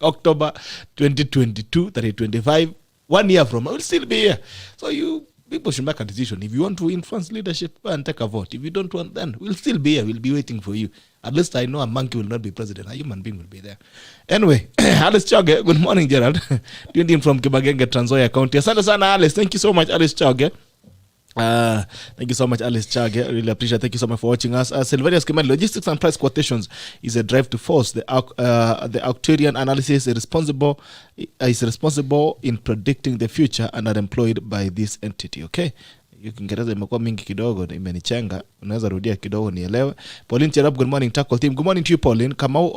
October 2022, 2025. 1 year from now, we'll still be here. So you people should make a decision. If you want to influence leadership, go and take a vote. If you don't want, then we'll still be here. We'll be waiting for you. At least I know a monkey will not be president. A human being will be there. Anyway, Alice Choge, good morning, Gerald. Tuned in from Kibagenge, Trans Nzoia County. Asante sana, Alice. Thank you so much, Alice Choge. Thank you so much, Alice Chage. I really appreciate it. Thank you so much for watching us. Silverius Kimeli, logistics and price quotations is a drive to force. The actuarial analysis is responsible in predicting the future and are employed by this entity. Okay, Kiingereza imekuwa mingi kidogo, imenichenga. Unaweza rudia kidogo nielewe. Pauline Cherab, good morning, Tackle Team. Good morning to you, Pauline. Kamau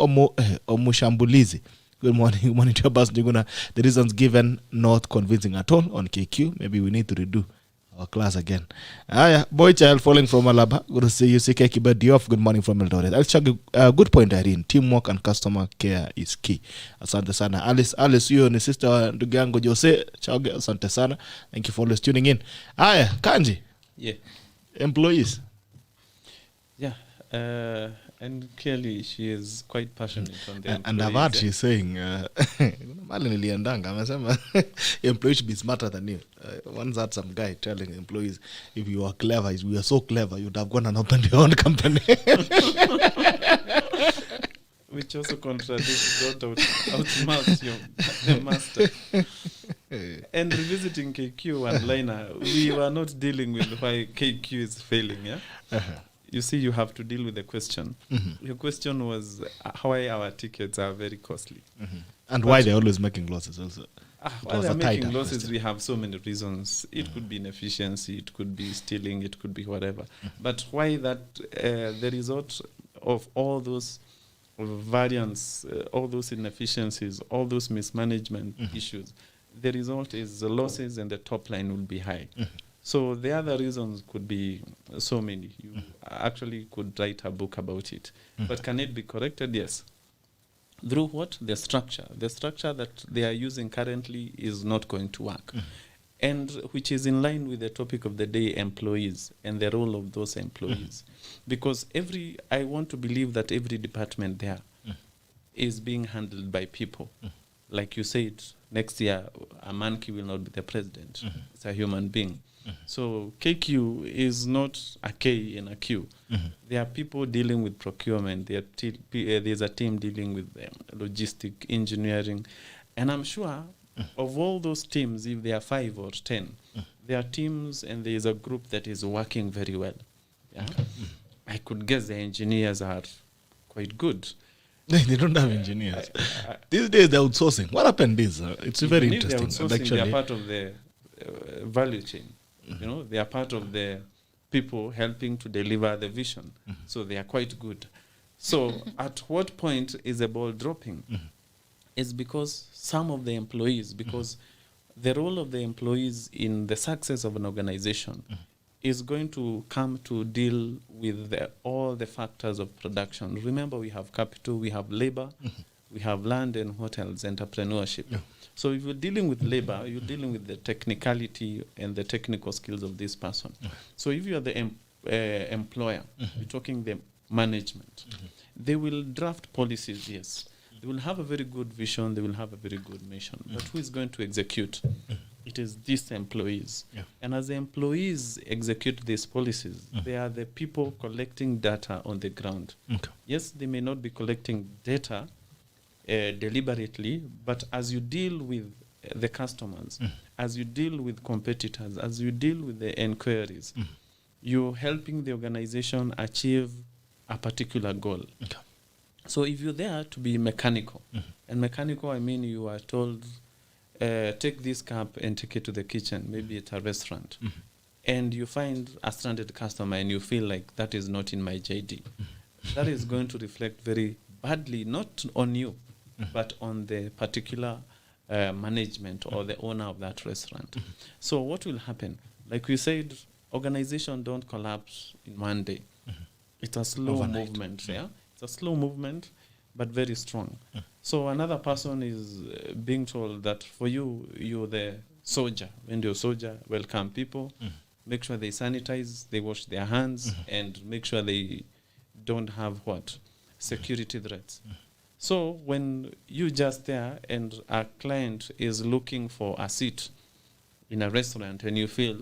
Omushambulizi. Good morning. Good morning to you, Abbas Njuguna. The reasons given not convincing at all on KQ. Maybe we need to redo our class again. Boy child falling from Alaba. Good to see you. CK Kibedi off. Good morning from Eldoret. I'll check good point, Irene. Teamwork and customer care is key. Asante sana. Alice, you and sister ndugu yangu Jose Chage. Asante sana. Thank you for always tuning in. Kanji. Yeah. Employees. Yeah. And clearly she is quite passionate on the employees. And I've heard she's saying, mali niliandanga, amesema, employees should be smarter than you. Once had some guy telling employees, if you are clever, if you are so clever, you'd have gone and opened your own company. Which also contradicts, don't outsmart the master. And revisiting KQ one-liner, we were not dealing with why KQ is failing, yeah? Uh-huh. You see, you have to deal with the question. Mm-hmm. Your question was why our tickets are very costly. Mm-hmm. And why they're always making losses also. Why they're making losses, question. We have so many reasons. It could be inefficiency, it could be stealing, it could be whatever. Mm-hmm. But why that the result of all those variants, all those inefficiencies, all those mismanagement issues, the result is the losses and the top line will be high. Mm-hmm. So the other reasons could be so many. You actually could write a book about it. But can it be corrected? Yes. Through what? The structure. The structure that they are using currently is not going to work. And which is in line with the topic of the day, employees, and the role of those employees. Because I want to believe that every department there is being handled by people. Like you said, next year, a monkey will not be the president. It's a human being. So KQ is not a K in a Q. There are people dealing with procurement. There's a team dealing with logistic, engineering. And I'm sure of all those teams, if there are 5 or 10, there are teams and there is a group that is working very well. Yeah? I could guess the engineers are quite good. They don't have engineers. These days they're outsourcing. What happened is, it's very interesting. They are part of the value chain. You know, they are part of the people helping to deliver the vision. So they are quite good. So at what point is the ball dropping? It's because some of the employees, because the role of the employees in the success of an organization is going to come to deal with all the factors of production. Remember, we have capital, we have labor, we have land, and what else? Entrepreneurship. Yeah. So if you're dealing with labor, you're dealing with the technicality and the technical skills of this person. So if you're the employer, you're talking the management. They will draft policies, yes. They will have a very good vision, they will have a very good mission. But who is going to execute? It is these employees. Yeah. And as the employees execute these policies, they are the people collecting data on the ground. Okay. Yes, they may not be collecting data deliberately, but as you deal with the customers, as you deal with competitors, as you deal with the inquiries, you're helping the organization achieve a particular goal. Okay. So if you're there to be mechanical, and mechanical, I mean you are told, take this cup and take it to the kitchen, maybe at a restaurant, and you find a stranded customer and you feel like that is not in my JD, that is going to reflect very badly, not on you, but on the particular management or the owner of that restaurant. So what will happen? Like we said, organization don't collapse in one day. It's a slow Overnight. movement, yeah? It's a slow movement, but very strong. So another person is being told that for you, you're the soldier. When you're a soldier, welcome people, make sure they sanitize, they wash their hands, and make sure they don't have what? Security threats. So when you just there and a client is looking for a seat in a restaurant and you feel,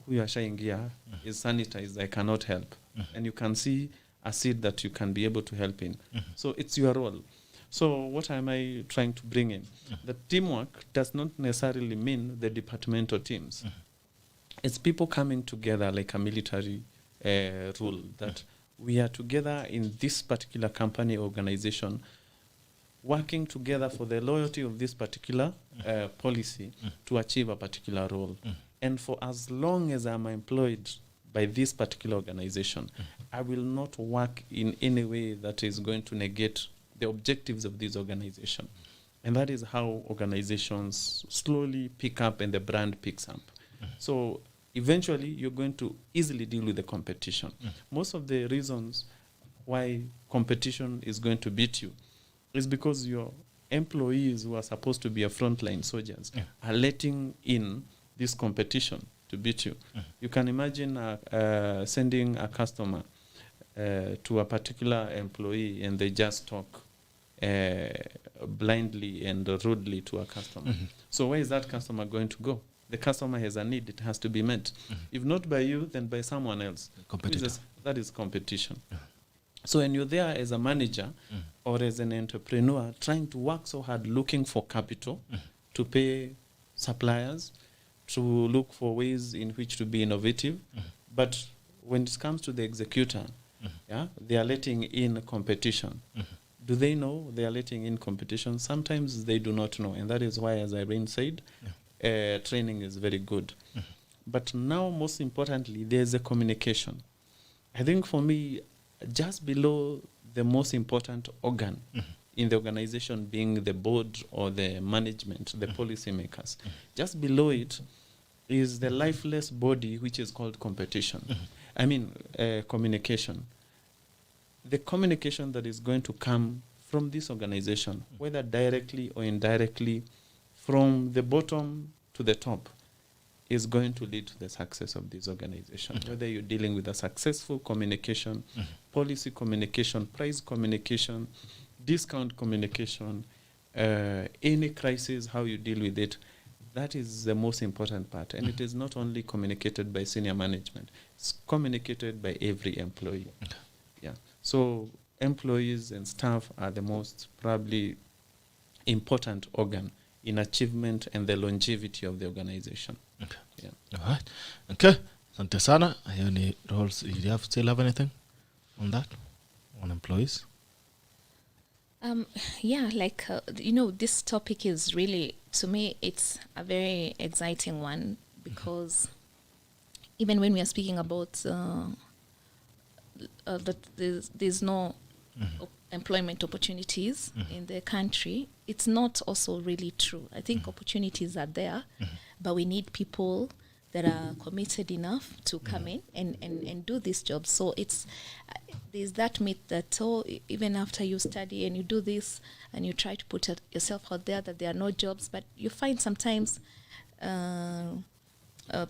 who you are sharing here is sanitized, I cannot help. And you can see a seat that you can be able to help in. So it's your role. So what am I trying to bring in? The teamwork does not necessarily mean the departmental teams. It's people coming together like a military rule that we are together in this particular company organization, working together for the loyalty of this particular policy to achieve a particular role. And for as long as I'm employed by this particular organization, I will not work in any way that is going to negate the objectives of this organization. And that is how organizations slowly pick up and the brand picks up. So eventually you're going to easily deal with the competition. Most of the reasons why competition is going to beat you is because your employees who are supposed to be a frontline soldiers are letting in this competition to beat you. You can imagine sending a customer to a particular employee and they just talk blindly and rudely to a customer. So where is that customer going to go? The customer has a need, it has to be met. If not by you, then by someone else. That is competition. So when you're there as a manager or as an entrepreneur trying to work so hard looking for capital to pay suppliers, to look for ways in which to be innovative, but when it comes to the executor, they are letting in competition. Do they know they are letting in competition? Sometimes they do not know, and that is why, as Irene said, training is very good. But now, most importantly, there's a communication. I think for me, just below the most important organ in the organization being the board or the management, the policy makers, just below it is the lifeless body which is called competition. I mean, communication. The communication that is going to come from this organization, whether directly or indirectly, from the bottom to the top, is going to lead to the success of this organization. Whether you're dealing with a successful communication, policy communication, price communication, discount communication, any crisis, how you deal with it, that is the most important part. And it is not only communicated by senior management, it's communicated by every employee. Yeah. So employees and staff are the most probably important organ in achievement and the longevity of the organization. Okay. Yeah. All right. Okay. Asante sana. Hiyo ni roles. You still have anything on that? On employees? Yeah, like, this topic is really, to me, it's a very exciting one because even when we are speaking about that there's no employment opportunities in the country, it's not also really true. I think opportunities are there, but we need people that are committed enough to come in and do this job. So it's there's that myth that even after you study and you do this and you try to put yourself out there, that there are no jobs, but you find sometimes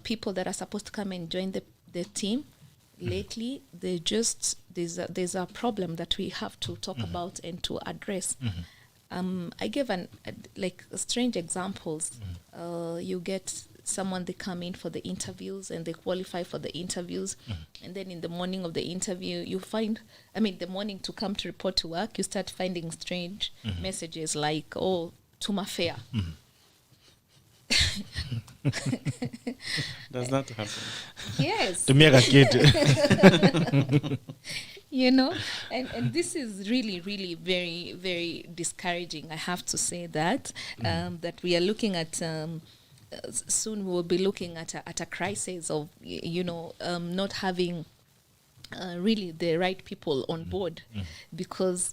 people that are supposed to come and join the team lately, there's a problem that we have to talk about and to address. I gave like strange examples. You get someone, they come in for the interviews and they qualify for the interviews, and then in the morning of the interview you find, the morning to come to report to work, you start finding strange messages like, oh, tuma fair. Does that happen? Yes. Tumia kitu. And this is really, really very, very discouraging. I have to say that that we are looking at soon we will be looking at a crisis of not having really the right people on board, because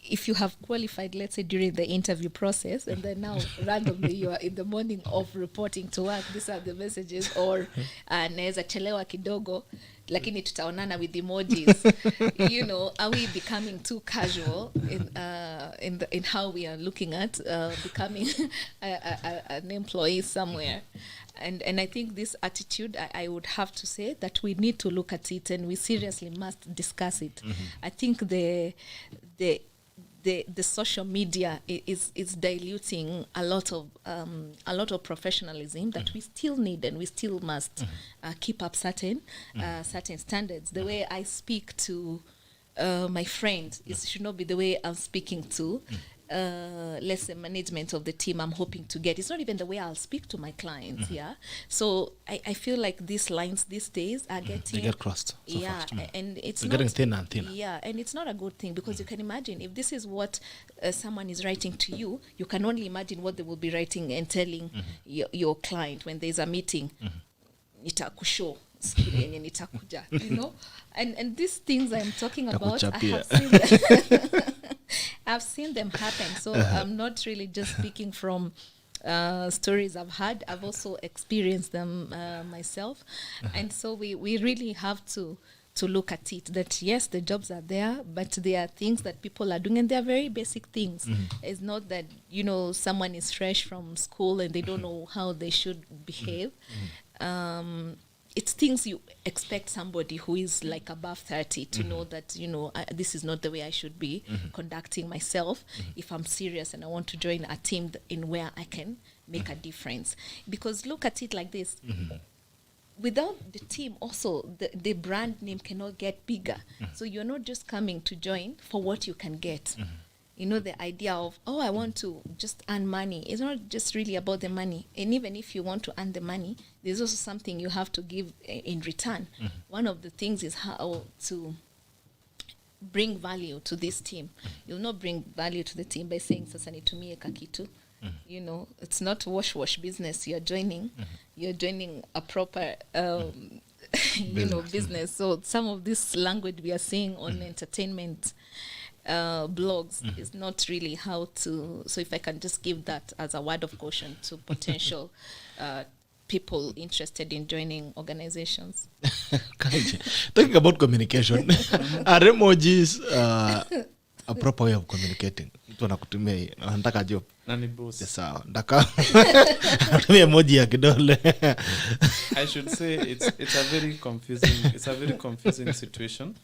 if you have qualified, let's say during the interview process, and then now randomly you are in the morning of reporting to work, these are the messages, or naweza chelewa kidogo lakini tutaonana with emojis. Are we becoming too casual in how we are looking at becoming an employee somewhere? And I think this attitude, I would have to say that we need to look at it, and we seriously must discuss it. I think the social media is diluting a lot of professionalism that we still need, and we still must keep up certain standards. The way I speak to my friend should not be the way I'm speaking to let's say management of the team I'm hoping to get. It's not even the way I'll speak to my clients. So I feel like these lines these days are getting, they get crossed so fast. And it's getting thinner and thinner. And it's not a good thing, because you can imagine if this is what someone is writing to you, you can only imagine what they will be writing and telling your client when there's a meeting. Nitakushow nitakuja, and these things I'm talking about, I've seen them happen. So I'm not really just speaking from stories I've had. I've also experienced them myself. And so we really have to look at it, that yes, the jobs are there, but there are things that people are doing, and they're very basic things. It's not that, someone is fresh from school and they don't know how they should behave. It's things you expect somebody who is like above 30 to know that, this is not the way I should be conducting myself if I'm serious and I want to join a team in where I can make a difference. Because look at it like this. Without the team, also, the brand name cannot get bigger. So you're not just coming to join for what you can get. The idea of, I want to just earn money. It's not just really about the money. And even if you want to earn the money, there's also something you have to give in return. One of the things is how to bring value to this team. You'll not bring value to the team by saying, sasa nitumie kakitu. It's not wash business you're joining. You're joining a proper business. So some of this language we are seeing on entertainment blogs is not really how to. So if I can just give that as a word of caution to potential people interested in joining organizations. Talking about communication, are emojis a proper way of communicating? Mtu anakutumia hii, anataka job. Nani boss? Sawa, ndaka. Anatumia emoji ya kidole. I should say it's a very confusing situation,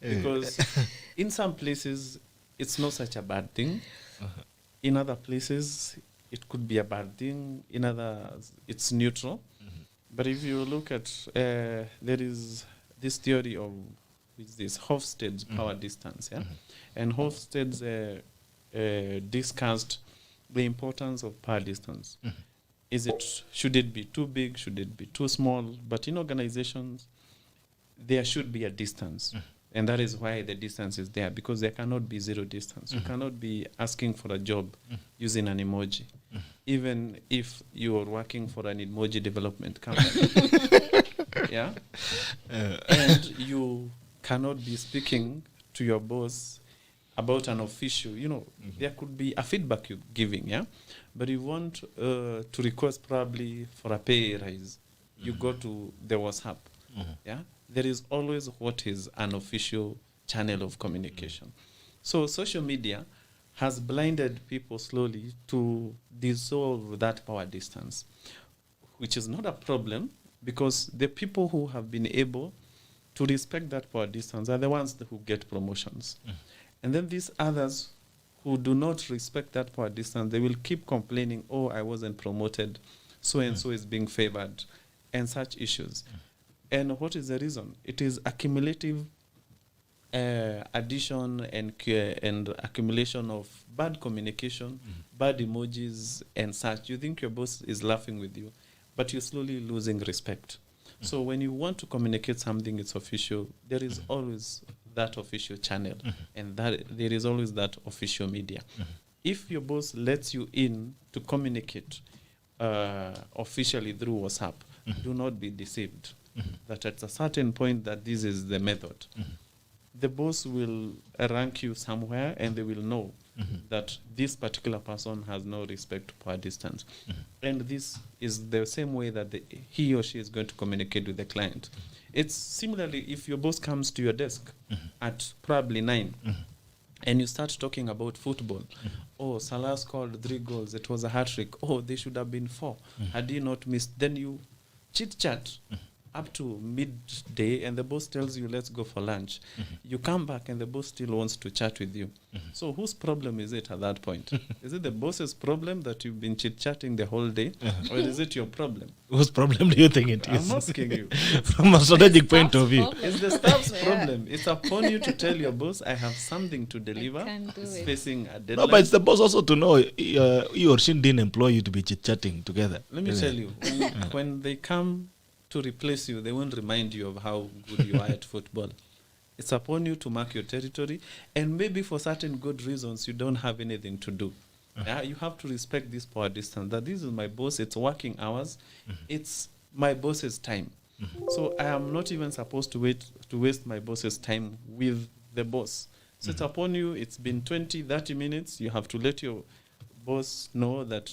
because in some places it's not such a bad thing. In other places it could be a bad thing. In others it's neutral. But if you look at there is this theory of this Hofstede's power distance, and Hofstede's discussed the importance of power distance. Should it be too big? Should it be too small? But in organizations, there should be a distance. And that is why the distance is there, because there cannot be zero distance. You cannot be asking for a job using an emoji, even if you are working for an emoji development company. And you cannot be speaking to your boss about an official, there could be a feedback you're giving, but you want to request probably for a pay rise, you go to the WhatsApp, There is always what is an official channel of communication. So social media has blinded people slowly to dissolve that power distance, which is not a problem, because the people who have been able to respect that power distance are the ones who get promotions. And then these others who do not respect that power distance, they will keep complaining, oh, I wasn't promoted, so and so is being favored, and such issues. And what is the reason? It is accumulative addition and accumulation of bad communication, bad emojis and such. You think your boss is laughing with you, but you're slowly losing respect. So when you want to communicate something, it's official, there is always that official channel, and that there is always that official media. If your boss lets you in to communicate officially through WhatsApp, do not be deceived that at a certain point that this is the method. The boss will rank you somewhere, and they will know that this particular person has no respect to power distance. And this is the same way that he or she is going to communicate with the client. It's similarly, if your boss comes to your desk at probably 9, and you start talking about football. Oh, Salah scored 3 goals. It was a hat-trick. Oh, they should have been 4. Had he not missed? Then you chit-chat up to midday, and the boss tells you, let's go for lunch. You come back, and the boss still wants to chat with you. So whose problem is it at that point? Is it the boss's problem that you've been chit-chatting the whole day? Or is it your problem? Whose problem do you think it is? I'm asking you. From a strategic point of view. It's the staff's problem. It's upon you to tell your boss, I have something to deliver. I can't do It's it. facing a deadline. No, but it's the boss also to know he or she didn't employ you to be chit-chatting together. Let me tell you, when they come to replace you, they won't remind you of how good you are at football. It's upon you to mark your territory, and maybe for certain good reasons, you don't have anything to do. You have to respect this power distance, that this is my boss, it's working hours, it's my boss's time. So I am not even supposed to waste my boss's time with the boss. So it's upon you, it's been 20, 30 minutes, you have to let your boss know that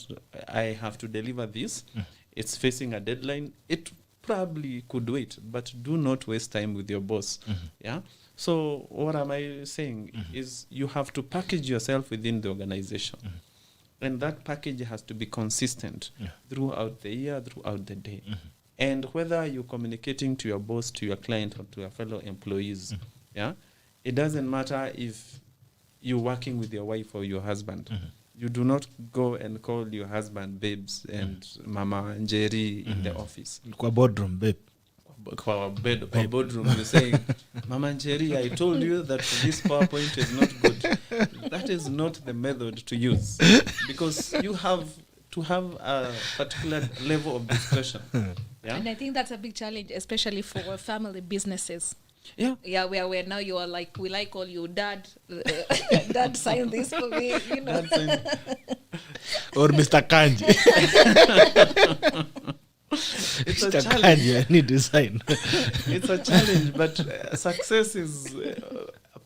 I have to deliver this. It's facing a deadline. It probably could wait, but do not waste time with your boss. Yeah. So what am I saying is you have to package yourself within the organization, and that package has to be consistent throughout the year, throughout the day. And whether you're communicating to your boss, to your client, or to your fellow employees, yeah, it doesn't matter if you're working with your wife or your husband. You do not go and call your husband babes and Mama Njeri in the office. Kwa boardroom, babe. Kwa boardroom, you're saying, Mama Njeri, I told you that this PowerPoint is not good. That is not the method to use, because you have to have a particular level of discretion. Yeah? And I think that's a big challenge, especially for family businesses. Yeah. Yeah, where now you are like, will I call you dad? Dad, sign this for me, you know. Or Mr. Kanji. It's a Mr. challenge. Kanji, I need to sign. It's a challenge, but success is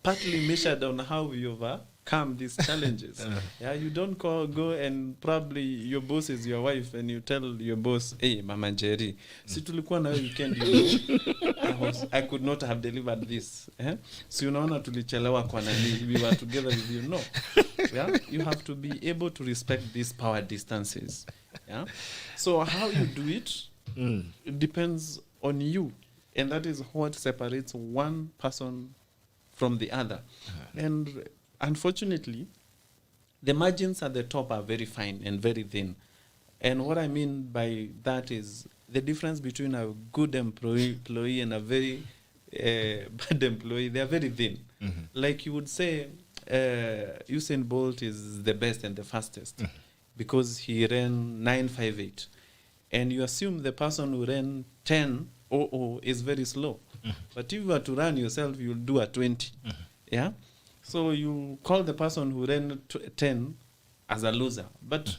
partly measured on how you overcome these challenges. Yeah, you don't go and probably your boss is your wife, and you tell your boss, hey, Mama Njeri, si tulikuwa na weekend, you know, I could not have delivered this. So unaona tulichelewa kwa nani, we were together with you. No. Yeah, you have to be able to respect these power distances. Yeah. So how you do it, it depends on you, and that is what separates one person from the other. And unfortunately, the margins at the top are very fine and very thin. And what I mean by that is the difference between a good employee and a very bad employee. They are very thin. Like you would say, Usain Bolt is the best and the fastest because he ran 9:58. And you assume the person who ran 10:00 is very slow. But if you were to run yourself, you'll do a 20. Yeah? So you call the person who ran 10 as a loser. But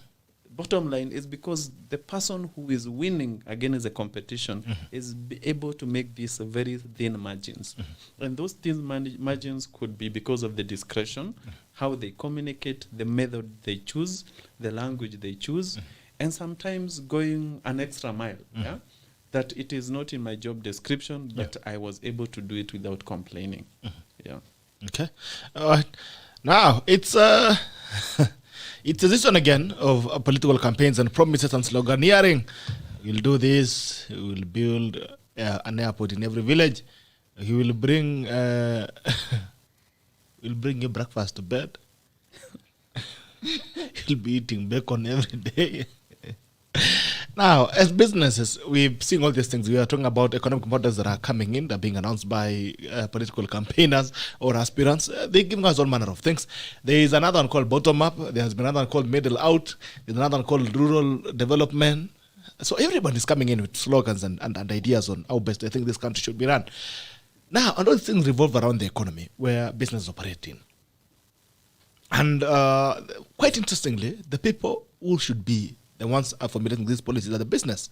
bottom line is because the person who is winning against the competition is able to make these very thin margins. And those thin margins could be because of the discretion, how they communicate, the method they choose, the language they choose, and sometimes going an extra mile. Yeah? That it is not in my job description, but I was able to do it without complaining. Yeah. Okay. All right. Now, it's it's a season again of political campaigns and promises and sloganeering. We'll do this. We'll build an airport in every village. He will bring we'll bring you breakfast to bed. still be eating bacon every day. Now, as businesses, we've seen all these things. We are talking about economic models that are coming in, that are being announced by political campaigners or aspirants. They're giving us all manner of things. There is another one called bottom up. There has been another one called middle out. There's another one called rural development. So everyone is coming in with slogans and ideas on how best they think this country should be run. Now, and all these things revolve around the economy, where business operate in. And quite interestingly, the people who should be the ones are formulating these policies are the business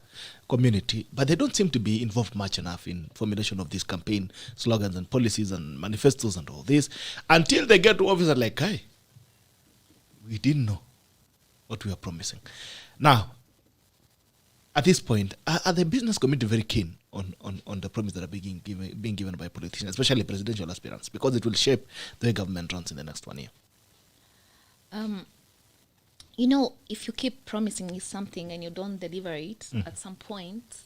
community, but they don't seem to be involved much enough in formulation of these campaign slogans and policies and manifestos and all this, until they get to office and like, hey, we didn't know what we were promising. Now, at this point, are the business community very keen on the promise that are being given by politicians, especially presidential aspirants, because it will shape the way government runs in the next 1 year? You know, if you keep promising me something and you don't deliver it, at some point,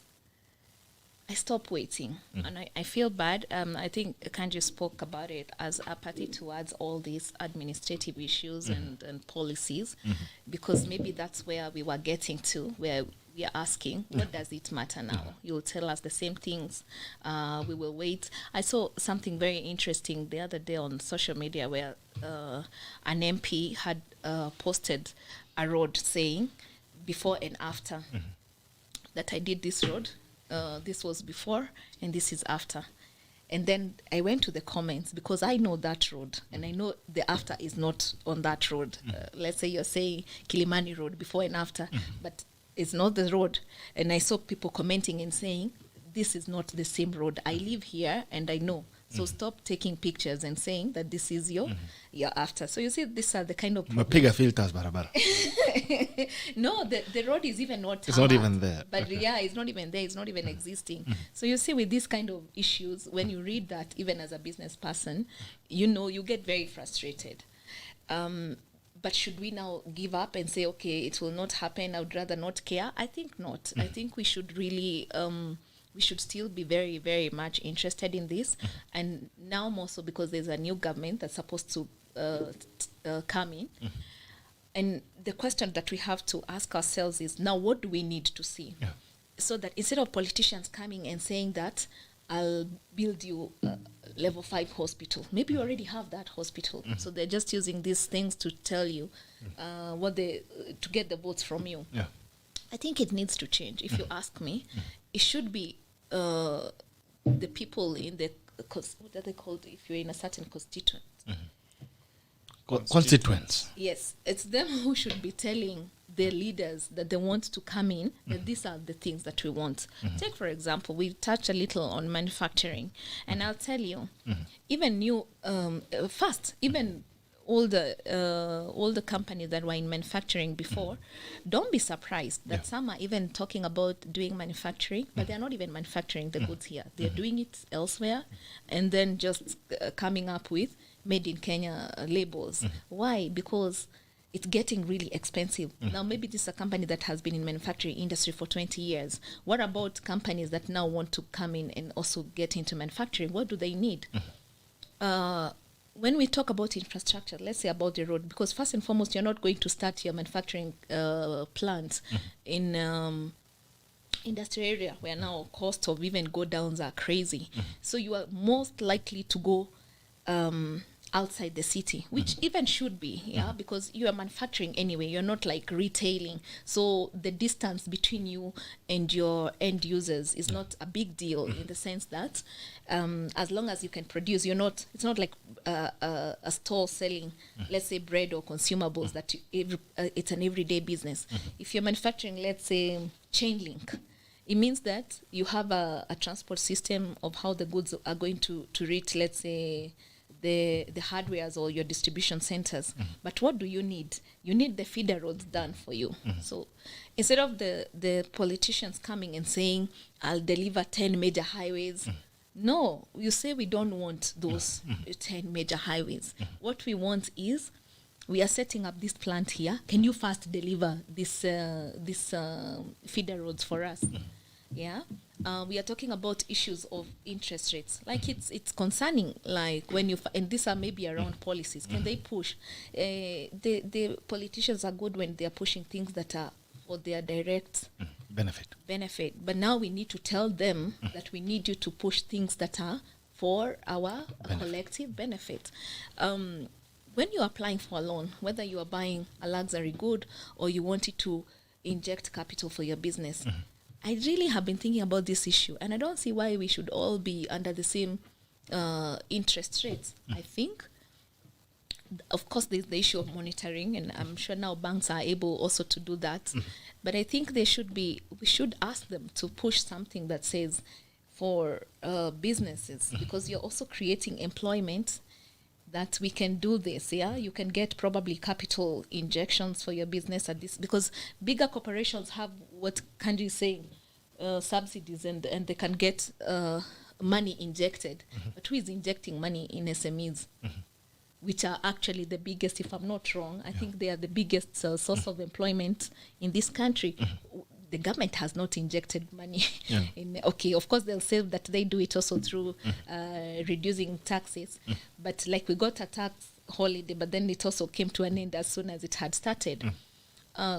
I stop waiting. And I feel bad. I think Kanji spoke about it as apathy towards all these administrative issues and policies, because maybe that's where we were getting to, where we are asking, what does it matter now? You'll tell us the same things. We will wait. I saw something very interesting the other day on social media where an MP had posted a road saying before and after that I did this road. This was before and this is after. And then I went to the comments because I know that road and I know the after is not on that road. Let's say you're saying Kilimani Road before and after, but it's not the road. And I saw people commenting and saying, this is not the same road. I live here and I know. So stop taking pictures and saying that this is your after. So you see, these are the kind of Mapiga filters barabara. No, the road is even not. It's not even there. But it's not even there. It's not even existing. So you see, with these kind of issues, when you read that, even as a business person, you know, you get very frustrated. But should we now give up and say, okay, it will not happen, I would rather not care? I think not. I think we should really, we should still be very, very much interested in this. And now more so because there's a new government that's supposed to come in. And the question that we have to ask ourselves is, now what do we need to see? So that instead of politicians coming and saying that, I'll build you a level 5 hospital. Maybe you already have that hospital. So they're just using these things to tell you to get the votes from you. I think it needs to change. If you ask me, it should be the people in the, what are they called if you're in a certain constituent? Constituents. Yes, it's them who should be telling the leaders that they want to come in, that these are the things that we want. Take, for example, we touched a little on manufacturing, and I'll tell you, even new, even all the companies that were in manufacturing before, don't be surprised that some are even talking about doing manufacturing, but they're not even manufacturing the goods here. They're doing it elsewhere, and then just coming up with made in Kenya labels. Why? Because it's getting really expensive. Now, maybe this is a company that has been in manufacturing industry for 20 years. What about companies that now want to come in and also get into manufacturing? What do they need? When we talk about infrastructure, let's say about the road, because first and foremost, you're not going to start your manufacturing plant in industrial area where now cost of even go downs are crazy. So you are most likely to go outside the city, which even should be, because you are manufacturing anyway. You're not like retailing. So the distance between you and your end users is not a big deal in the sense that as long as you can produce, it's not like a store selling, let's say, bread or consumables that it's an everyday business. If you're manufacturing, let's say, chain link, it means that you have a transport system of how the goods are going to reach, let's say, the hardwares or your distribution centers. But what do you need? You need the feeder roads done for you. So instead of the politicians coming and saying, I'll deliver 10 major highways, no, you say we don't want those 10 major highways. What we want is, we are setting up this plant here. Can you first deliver this feeder roads for us? Yeah. We are talking about issues of interest rates. Like it's concerning. Like when and these are maybe around policies. Can they push? The politicians are good when they are pushing things that are for their direct benefit. But now we need to tell them that we need you to push things that are for our collective benefit. When you're applying for a loan, whether you are buying a luxury good or you wanted to inject capital for your business, I really have been thinking about this issue, and I don't see why we should all be under the same interest rates. I think, of course, there's the issue of monitoring, and I'm sure now banks are able also to do that. But I think we should ask them to push something that says for businesses, because you're also creating employment, that we can do this. Yeah, you can get probably capital injections for your business at this, because bigger corporations have what Kanji is saying, subsidies, and they can get money injected. But who is injecting money in SMEs, which are actually the biggest, if I'm not wrong, I think they are the biggest source of employment in this country. The government has not injected money. Okay, of course they'll say that they do it also through reducing taxes, but like we got a tax holiday, but then it also came to an end as soon as it had started.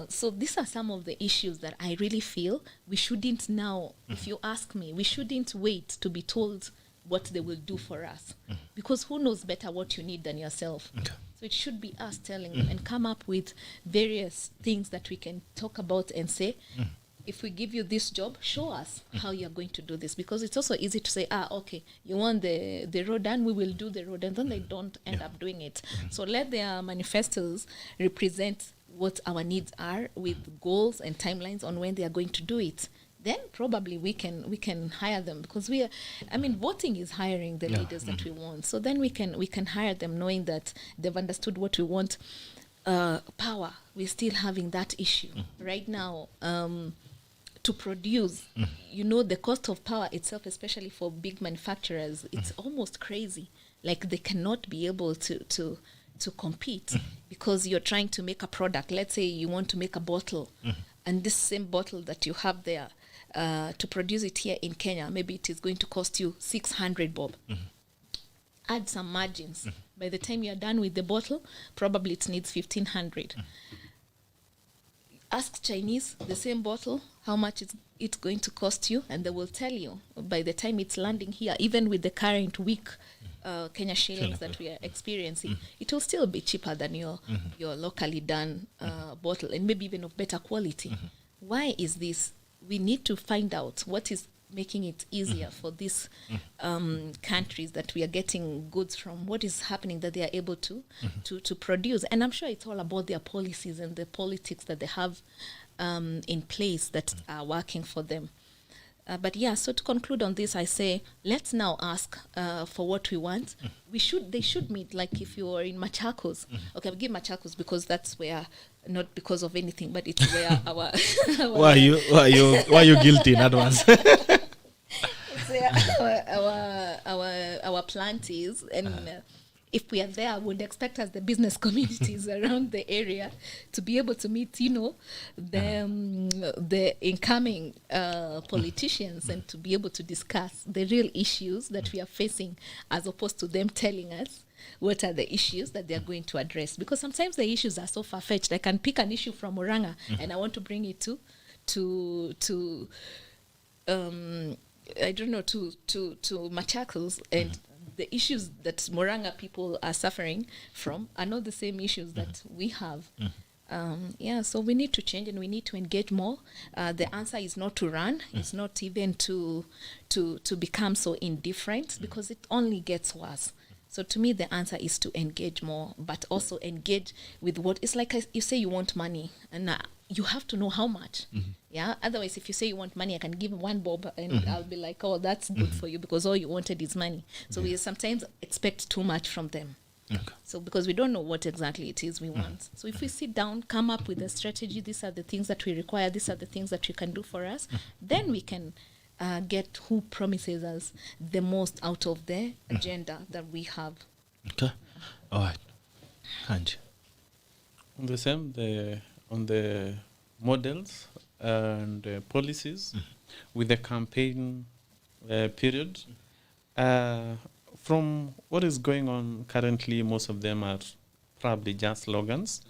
So these are some of the issues that I really feel we shouldn't now, if you ask me, we shouldn't wait to be told what they will do for us, because who knows better what you need than yourself. So it should be us telling them and come up with various things that we can talk about and say, if we give you this job, show us how you're going to do this. Because it's also easy to say, okay, you want the road done, we will do the road. And then they don't end up doing it. So let their manifestos represent what our needs are, with goals and timelines on when they are going to do it. Then probably we can hire them, because voting is hiring the leaders that we want. So then we can hire them knowing that they've understood what we want. Power, we're still having that issue right now. To produce, the cost of power itself, especially for big manufacturers, it's almost crazy. Like they cannot be able to compete, because you're trying to make a product. Let's say you want to make a bottle, and this same bottle that you have there, to produce it here in Kenya, maybe it is going to cost you 600 bob. Add some margins. By the time you're done with the bottle, probably it needs 1,500. Ask Chinese, the same bottle, how much it's going to cost you, and they will tell you by the time it's landing here, even with the current weak Kenya shillings that we are experiencing, it will still be cheaper than your locally done bottle, and maybe even of better quality. Why is this? We need to find out what is making it easier for these countries that we are getting goods from. What is happening that they are able to produce? And I'm sure it's all about their policies and the politics that they have in place that are working for them. But so to conclude on this, I say, let's now ask for what we want. They should meet, like if you are in Machakos. Okay, I'll give Machakos because that's where, not because of anything, but it's where our why are you guilty in advance? It's where our plant is, and if we are there, I would expect us, the business communities around the area, to be able to meet, the incoming politicians, and to be able to discuss the real issues that we are facing, as opposed to them telling us what are the issues that they are going to address. Because sometimes the issues are so far-fetched. I can pick an issue from Oranga and I want to bring it to Machakos, and the issues that Moranga people are suffering from are not the same issues that we have. So we need to change, and we need to engage more. The answer is not to run. It's not even to become so indifferent, because it only gets worse. So to me, the answer is to engage more, but also engage with what it's like. You say you want money, and you have to know how much. Yeah. Otherwise, if you say you want money, I can give 1 bob, and I'll be like, oh, that's good for you, because all you wanted is money. So we sometimes expect too much from them. So because we don't know what exactly it is we want. So if we sit down, come up with a strategy, these are the things that we require, these are the things that you can do for us, then we can get who promises us the most out of the agenda that we have. Okay. All right. Kanji. On the same, on the models and policies with the campaign period. From what is going on currently, most of them are probably just slogans.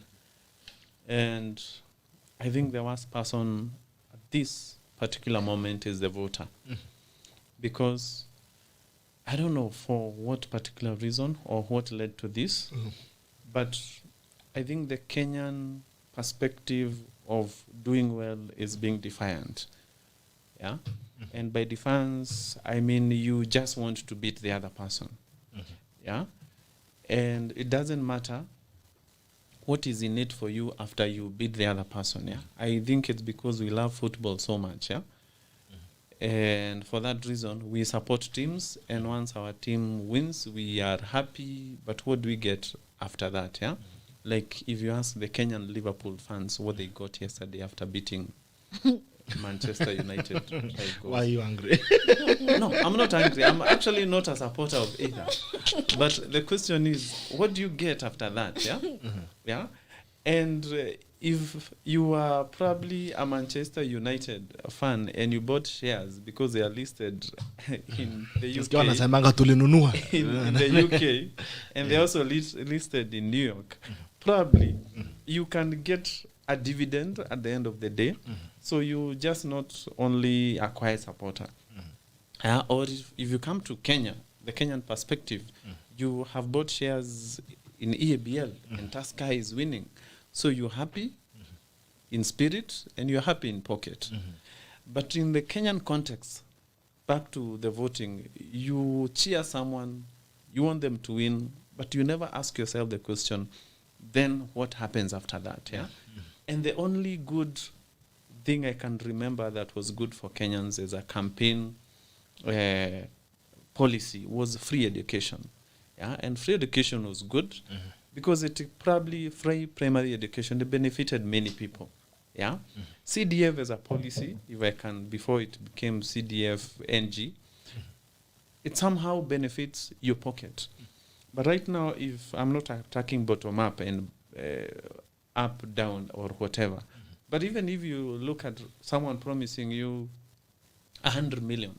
And I think the worst person at this particular moment is the voter. Because I don't know for what particular reason or what led to this, but I think the Kenyan perspective of doing well is being defiant. Yeah? And by defiance, I mean you just want to beat the other person. Yeah? And it doesn't matter what is in it for you after you beat the other person. Yeah? I think it's because we love football so much. Yeah? And for that reason, we support teams, and once our team wins, we are happy. But what do we get after that? Yeah, like if you ask the Kenyan Liverpool fans what they got yesterday after beating Manchester United. Why are you angry? No, I'm not angry. I'm actually not a supporter of either. But the question is, what do you get after that? Yeah, yeah, and. If you are probably a Manchester United fan and you bought shares because they are listed in the UK, in the UK, and they're also listed in New York, probably you can get a dividend at the end of the day. So you just not only a quiet supporter. Or if you come to Kenya, the Kenyan perspective, you have bought shares in EABL and Tusker is winning. So you're happy in spirit and you're happy in pocket. But in the Kenyan context, back to the voting, you cheer someone, you want them to win, but you never ask yourself the question, then what happens after that? Yeah. And the only good thing I can remember that was good for Kenyans as a campaign policy was free education. Yeah, and free education was good because it probably free primary education, it benefited many people. Yeah, CDF as a policy, if I can, before it became CDF NG, it somehow benefits your pocket. But right now, if I'm not attacking bottom up and up, down, or whatever, but even if you look at someone promising you 100 million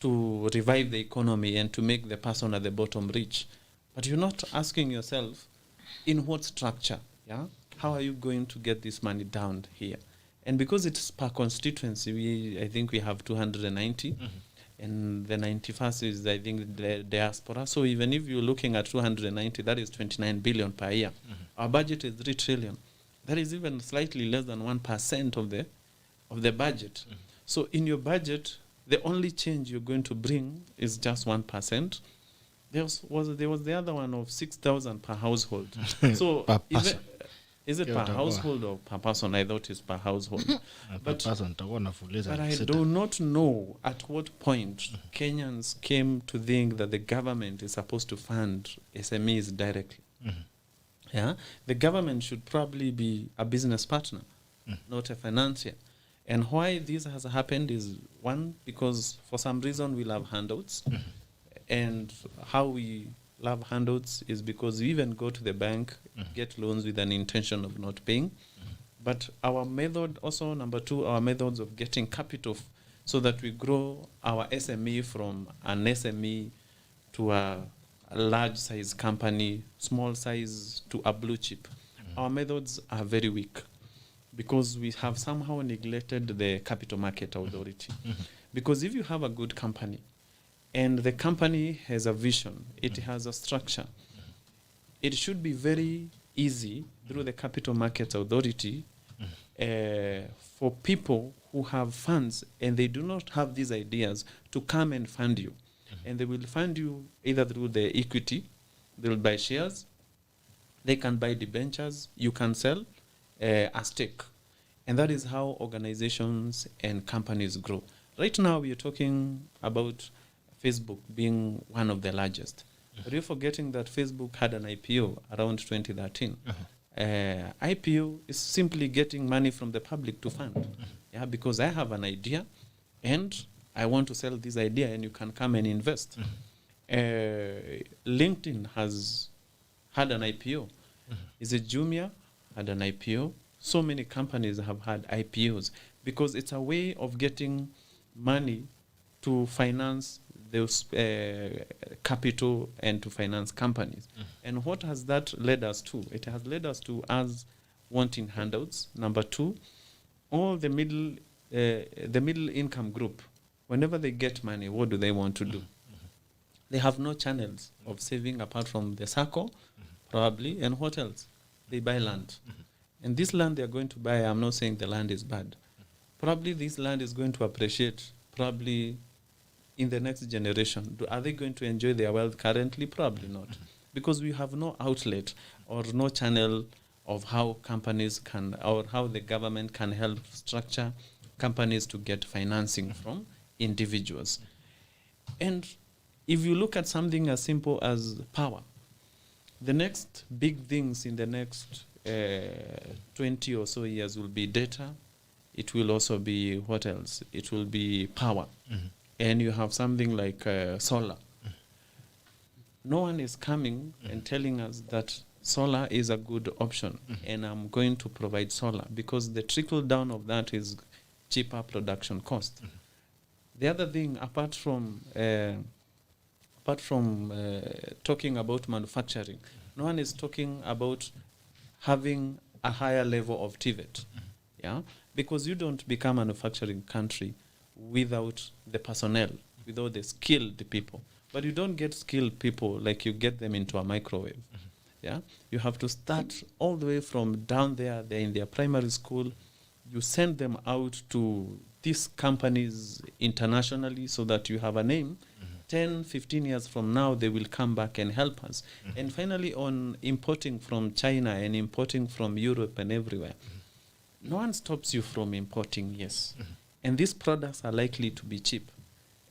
to revive the economy and to make the person at the bottom rich, but you're not asking yourself, in what structure? Yeah, how are you going to get this money down here? And because it's per constituency, I think we have 290, and the 91st is, I think, the diaspora. So even if you're looking at 290, that is 29 billion per year. Our budget is 3 trillion. That is even slightly less than 1% of the budget. So in your budget, the only change you're going to bring is just 1%. There was the other one of 6,000 per household. So Per person. Is it per household or per person? I thought it's per household. But I do not know at what point Kenyans came to think that the government is supposed to fund SMEs directly. Yeah, the government should probably be a business partner, not a financier. And why this has happened is, one, because for some reason we love handouts. And how we love handouts is because we even go to the bank, get loans with an intention of not paying. But our method also, number two, our methods of getting capital so that we grow our SME from an SME to a large size company, small size to a blue chip. Our methods are very weak because we have somehow neglected the capital market authority. Because if you have a good company, and the company has a vision, it has a structure, it should be very easy through the capital markets authority for people who have funds and they do not have these ideas to come and fund you. And they will fund you either through the equity, they will buy shares, they can buy debentures, you can sell a stake. And that is how organizations and companies grow. Right now we are talking about Facebook being one of the largest. But you're forgetting that Facebook had an IPO around 2013. IPO is simply getting money from the public to fund. Yeah, because I have an idea and I want to sell this idea and you can come and invest. LinkedIn has had an IPO. Is it Jumia? Had an IPO. so many companies have had IPOs, because it's a way of getting money to finance those capital and to finance companies. And what has that led us to? It has led us to us wanting handouts. Number two, all the middle income group, whenever they get money, what do they want to do? They have no channels of saving apart from the SACCO, probably, and what else? They buy land. And this land they're going to buy, I'm not saying the land is bad. Probably this land is going to appreciate, probably in the next generation. Are they going to enjoy their wealth currently? Probably not. Because we have no outlet or no channel of how companies can, or how the government can help structure companies to get financing from individuals. And if you look at something as simple as power, the next big things in the next 20 or so years will be data. It will also be, what else? It will be power. And you have something like solar. No one is coming and telling us that solar is a good option, and I'm going to provide solar, because the trickle down of that is cheaper production cost. The other thing, apart from talking about manufacturing, no one is talking about having a higher level of TVET. Yeah, because you don't become a manufacturing country without the personnel, without the skilled people. But you don't get skilled people like you get them into a microwave. Yeah, you have to start all the way from down there. They're in their primary school. You send them out to these companies internationally so that you have a name. 10, 15 years from now, they will come back and help us. And finally, on importing from China and importing from Europe and everywhere, no one stops you from importing, yes. And these products are likely to be cheap.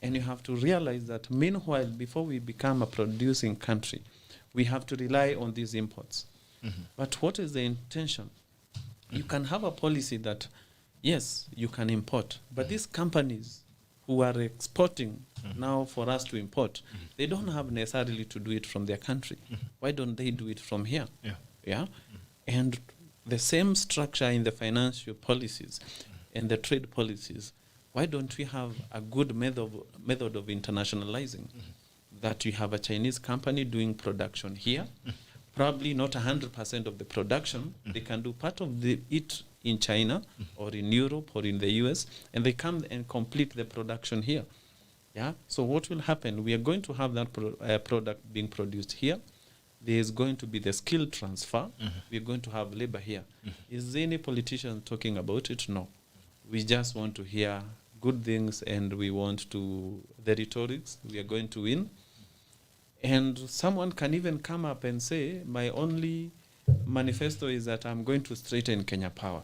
And you have to realize that meanwhile, before we become a producing country, we have to rely on these imports. But what is the intention? You can have a policy that, yes, you can import, but these companies who are exporting now for us to import, they don't have necessarily to do it from their country. Why don't they do it from here? Yeah. And the same structure in the financial policies and the trade policies, why don't we have a good method of internationalizing? That you have a Chinese company doing production here, probably not 100% of the production. They can do part of it in China or in Europe or in the US, and they come and complete the production here. Yeah. So what will happen? We are going to have that product being produced here. There is going to be the skill transfer. We are going to have labor here. Is there any politician talking about it? No. We just want to hear good things, and we want to, the rhetorics, we are going to win. And someone can even come up and say, my only manifesto is that I'm going to straighten Kenya Power.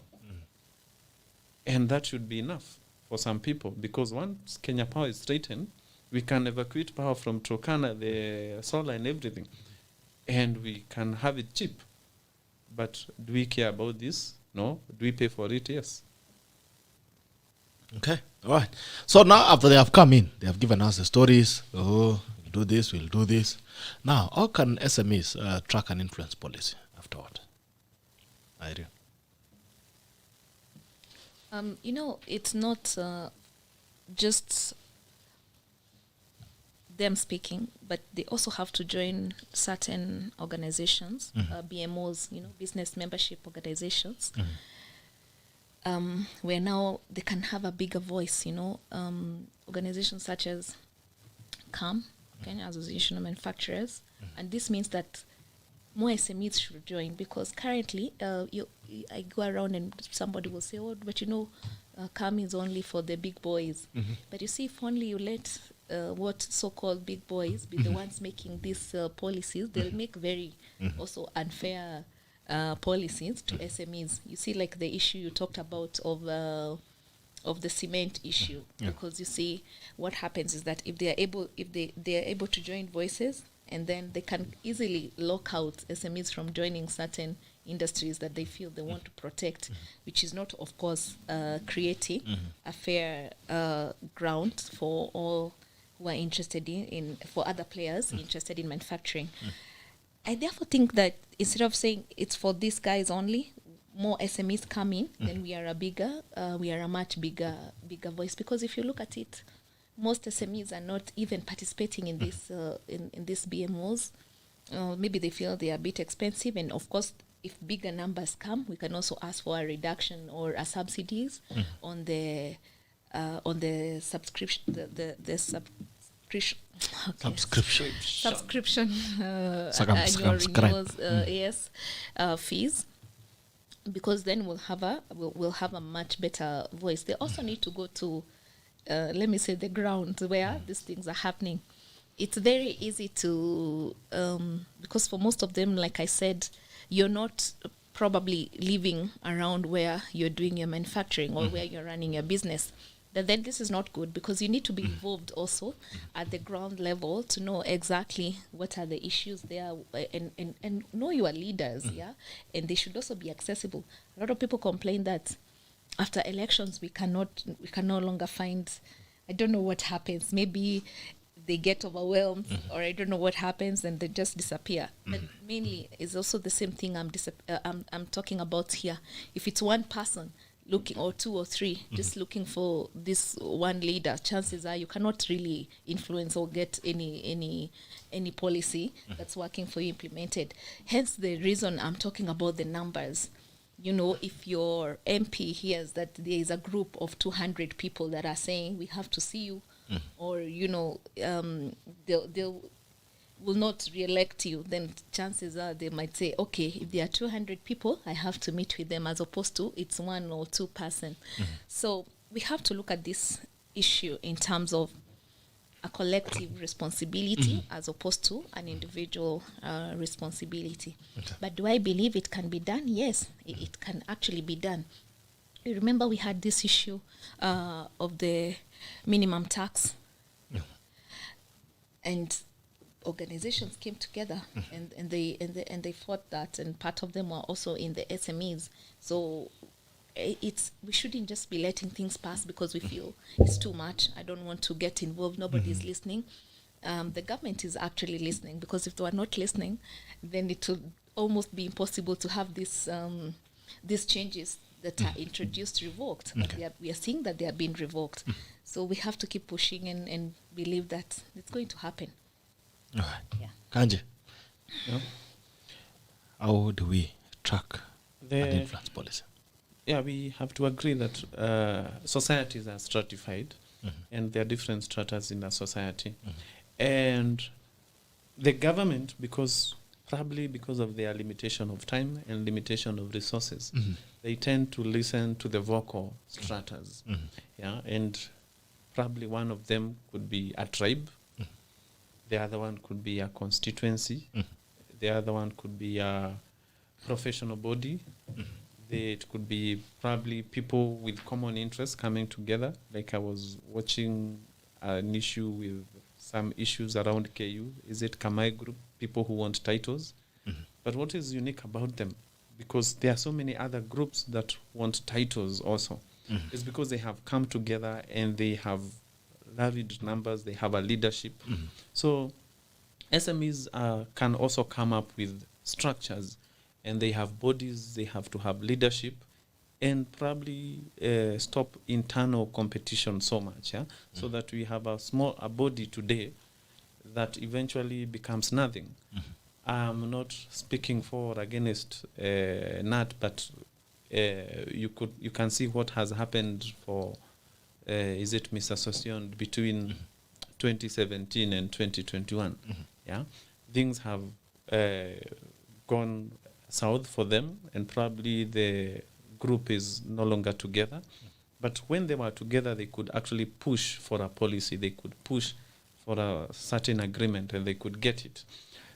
And that should be enough for some people, because once Kenya Power is straightened, we can evacuate power from Turkana, the solar and everything, and we can have it cheap. But do we care about this? No. Do we pay for it? Yes. Okay, all right. So now after they have come in, they have given us the stories. Oh, we'll do this, we'll do this. Now, how can SMEs track and influence policy afterward? Irene? It's not just them speaking, but they also have to join certain organizations, BMOs, business membership organizations, where now they can have a bigger voice, organizations such as KAM, Kenya Association of Manufacturers, and this means that more SMEs should join, because currently I go around and somebody will say, oh, but KAM is only for the big boys. But you see, if only you let what so-called big boys be the ones making these policies, they'll make very also unfair policies to SMEs. You see, like the issue you talked about of the cement issue, because you see what happens is that if they are able to join voices, and then they can easily lock out SMEs from joining certain industries that they feel they want to protect, which is not, of course, creating a fair ground for all who are interested for other players interested in manufacturing. I therefore think that instead of saying it's for these guys only, more SMEs come in, then we are a much bigger voice. Because if you look at it, most SMEs are not even participating in this in these BMOs. Maybe they feel they are a bit expensive, and of course, if bigger numbers come, we can also ask for a reduction or a subsidies on the subscription, the subscription. Okay. Subscription annual renewals, fees, because then we'll have a much better voice. They also need to go to let me say the ground where these things are happening. It's very easy to because for most of them, like I said, you're not probably living around where you're doing your manufacturing or where you're running your business. Then this is not good, because you need to be involved also at the ground level to know exactly what are the issues there, and know your leaders, and they should also be accessible. A lot of people complain that after elections we can no longer find, I don't know what happens, maybe they get overwhelmed or I don't know what happens and they just disappear. But mainly it's also the same thing I'm talking about here. If it's one person looking, or two or three, just looking for this one leader, chances are you cannot really influence or get any policy that's working for you implemented. Hence the reason I'm talking about the numbers. You know, if your MP hears that there is a group of 200 people that are saying we have to see you, or they will not re-elect you, then chances are they might say, okay, if there are 200 people, I have to meet with them, as opposed to it's one or two person. So we have to look at this issue in terms of a collective responsibility as opposed to an individual responsibility. Okay. But do I believe it can be done? Yes, it can actually be done. You remember we had this issue of the minimum tax, and organizations came together and they fought that, and part of them were also in the SMEs. So we shouldn't just be letting things pass because we feel it's too much. I don't want to get involved. Nobody's listening. The government is actually listening, because if they were not listening, then it would almost be impossible to have these changes that are introduced revoked. Okay. But we are seeing that they are being revoked. So we have to keep pushing and believe that it's going to happen. All right. Yeah. Kanji, how do we track and influence policy? Yeah, we have to agree that societies are stratified, and there are different stratas in a society. And the government, probably because of their limitation of time and limitation of resources, they tend to listen to the vocal stratas. Yeah, and probably one of them could be a tribe. The other one could be a constituency. The other one could be a professional body. It could be probably people with common interests coming together. Like I was watching an issue with some issues around KU. Is it Kamai group? People who want titles. But what is unique about them? Because there are so many other groups that want titles also. It's because they have come together and they have large numbers, they have a leadership. So SMEs can also come up with structures, and they have bodies, they have to have leadership, and probably stop internal competition so much, so that we have a body today that eventually becomes nothing. I'm not speaking for or against NAT, but you can see what has happened for is it Mr. Sosion between 2017 and 2021. Yeah, things have gone south for them, and probably the group is no longer together. But when they were together, they could actually push for a policy. They could push for a certain agreement, and they could get it.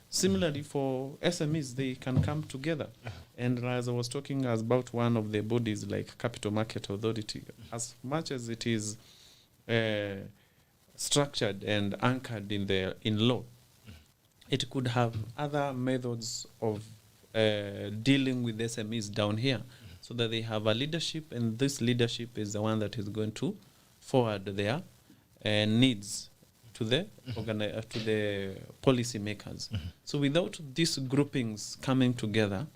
Similarly, for SMEs, they can come together. And as I was talking about one of the bodies like Capital Market Authority, as much as it is structured and anchored in law, it could have other methods of dealing with SMEs down here, so that they have a leadership, and this leadership is the one that is going to forward their needs to the to the policy makers. So without these groupings coming together,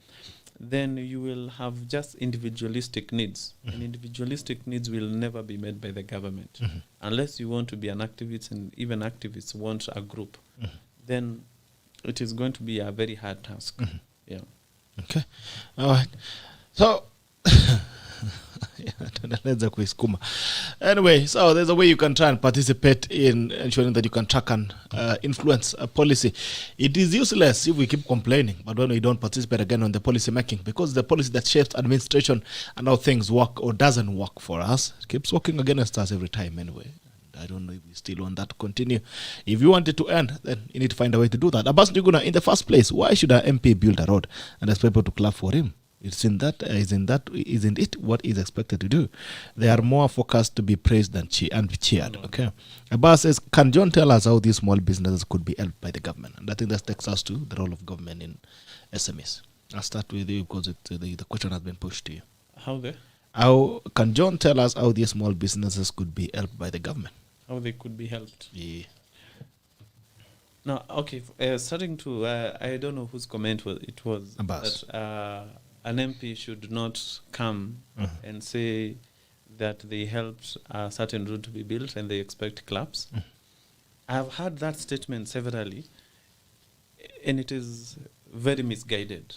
then you will have just individualistic needs. And individualistic needs will never be met by the government. Unless you want to be an activist, and even activists want a group, then it is going to be a very hard task. Yeah. Okay. All right. So, anyway, so there's a way you can try and participate in ensuring that you can track and influence a policy. It is useless if we keep complaining, but when we don't participate again on the policy making, because the policy that shapes administration and how things work or doesn't work for us, it keeps working against us every time anyway. I don't know if we still want that to continue. If you want it to end, then you need to find a way to do that. Abbas Njuguna, in the first place, why should an MP build a road and expect people to clap for him? Isn't it what is expected to do? They are more focused to be praised than cheered. Okay. Abbas says, can John tell us how these small businesses could be helped by the government? And I think that takes us to the role of government in SMEs. I'll start with you because the question has been pushed to you. How can John tell us how these small businesses could be helped by the government? How they could be helped? Yeah. Now, okay, starting to, I don't know whose comment it was, Abbas. that an MP should not come and say that they helped a certain route to be built and they expect claps. I've heard that statement severally, and it is very misguided,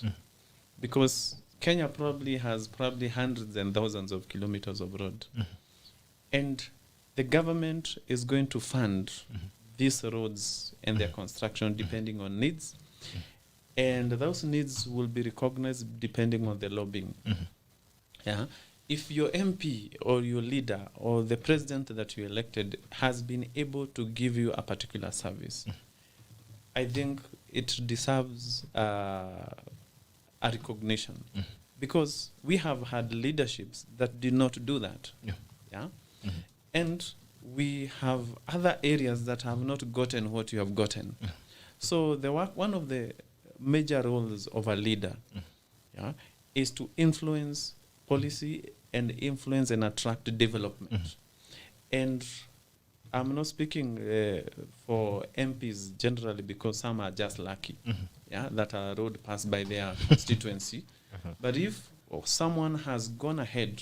because Kenya probably has hundreds and thousands of kilometers of road, and the government is going to fund these roads and their construction depending on needs, and those needs will be recognized depending on the lobbying. Yeah. If your MP or your leader or the president that you elected has been able to give you a particular service, I think it deserves a recognition, because we have had leaderships that did not do that. Yeah. And we have other areas that have not gotten what you have gotten. So one of the major roles of a leader is to influence policy and influence and attract development. And I'm not speaking for MPs generally, because some are just lucky that a road passed by their constituency. But if someone has gone ahead,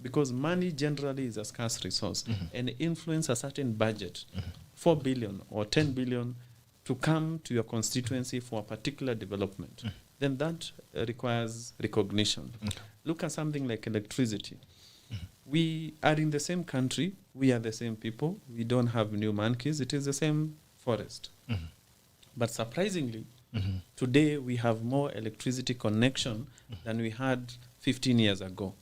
because money generally is a scarce resource, and influence a certain budget, 4 billion or 10 billion, to come to your constituency for a particular development, then that requires recognition. Look at something like electricity. We are in the same country, we are the same people, we don't have new monkeys, it is the same forest. But surprisingly, today we have more electricity connection than we had 15 years ago.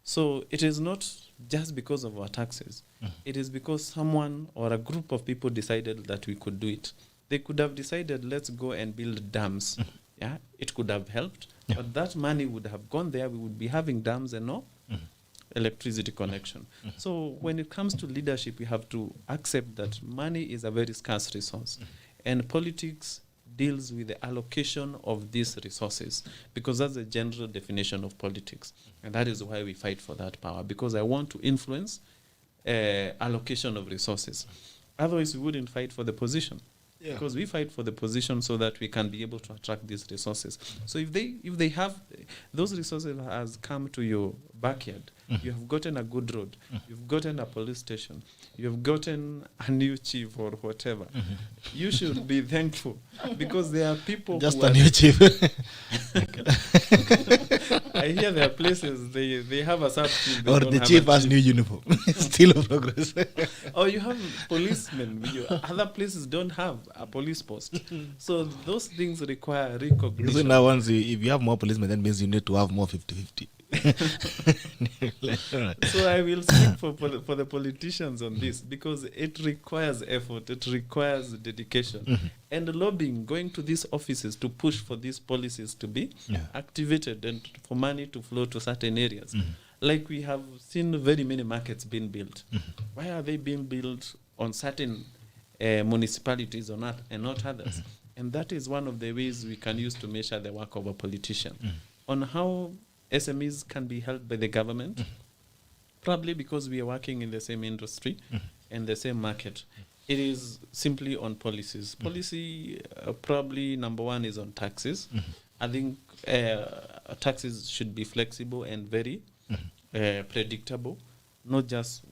So it is not just because of our taxes. It is because someone or a group of people decided that we could do it. They could have decided, let's go and build dams. Yeah, it could have helped, but that money would have gone there. We would be having dams and no electricity connection. So when it comes to leadership, we have to accept that money is a very scarce resource, and politics deals with the allocation of these resources, because that's the general definition of politics. And that is why we fight for that power, because I want to influence allocation of resources. Otherwise, we wouldn't fight for the position. Because we fight for the position so that we can be able to attract these resources. So if they have those resources has come to your backyard, you have gotten a good road, you've gotten a police station, you've gotten a new chief or whatever, you should be thankful, because there are people just a new chief. I hear there are places they have a sub chief, or the chief has new uniform. Still a progress. Or you have policemen. Other places don't have a police post. So those things require recognition. So now if you have more policemen, that means you need to have more 50-50. So I will speak for the politicians on this, because it requires effort, it requires dedication, and lobbying, going to these offices to push for these policies to be activated and for money to flow to certain areas. Like we have seen very many markets being built. Why are they being built on certain municipalities or not, and not others? And that is one of the ways we can use to measure the work of a politician. On how SMEs can be helped by the government, probably because we are working in the same industry and the same market. It is simply on policies. Policy, probably number one is on taxes. I think taxes should be flexible and very predictable, not just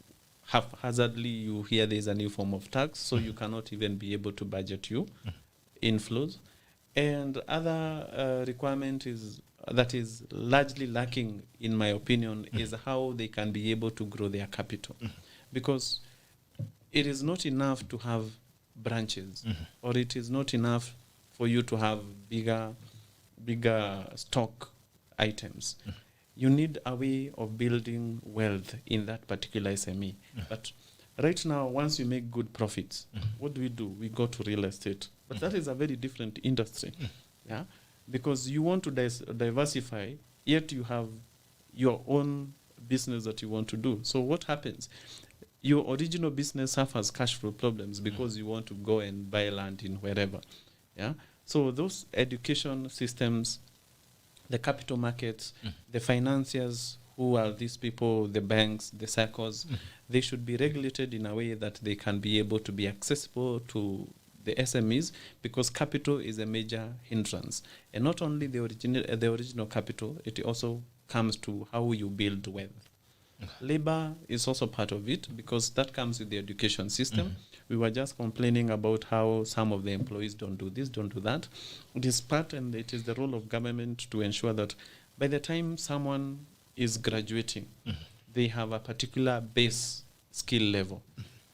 haphazardly you hear there's a new form of tax, so you cannot even be able to budget your inflows. And other requirement that is largely lacking, in my opinion, is how they can be able to grow their capital. Because it is not enough to have branches, or it is not enough for you to have bigger stock items. You need a way of building wealth in that particular SME. But right now, once you make good profits, what do? We go to real estate. But that is a very different industry. Yeah, because you want to diversify, yet you have your own business that you want to do. So what happens? Your original business suffers cash flow problems because you want to go and buy land in wherever. Yeah. So those education systems, the capital markets, the financiers, who are these people, the banks, the circles, they should be regulated in a way that they can be able to be accessible to the SMEs, because capital is a major hindrance. And not only the original capital, it also comes to how you build wealth. Labor is also part of it, because that comes with the education system. We were just complaining about how some of the employees don't do this, don't do that. It is part, and it is the role of government to ensure that by the time someone is graduating, they have a particular base skill level.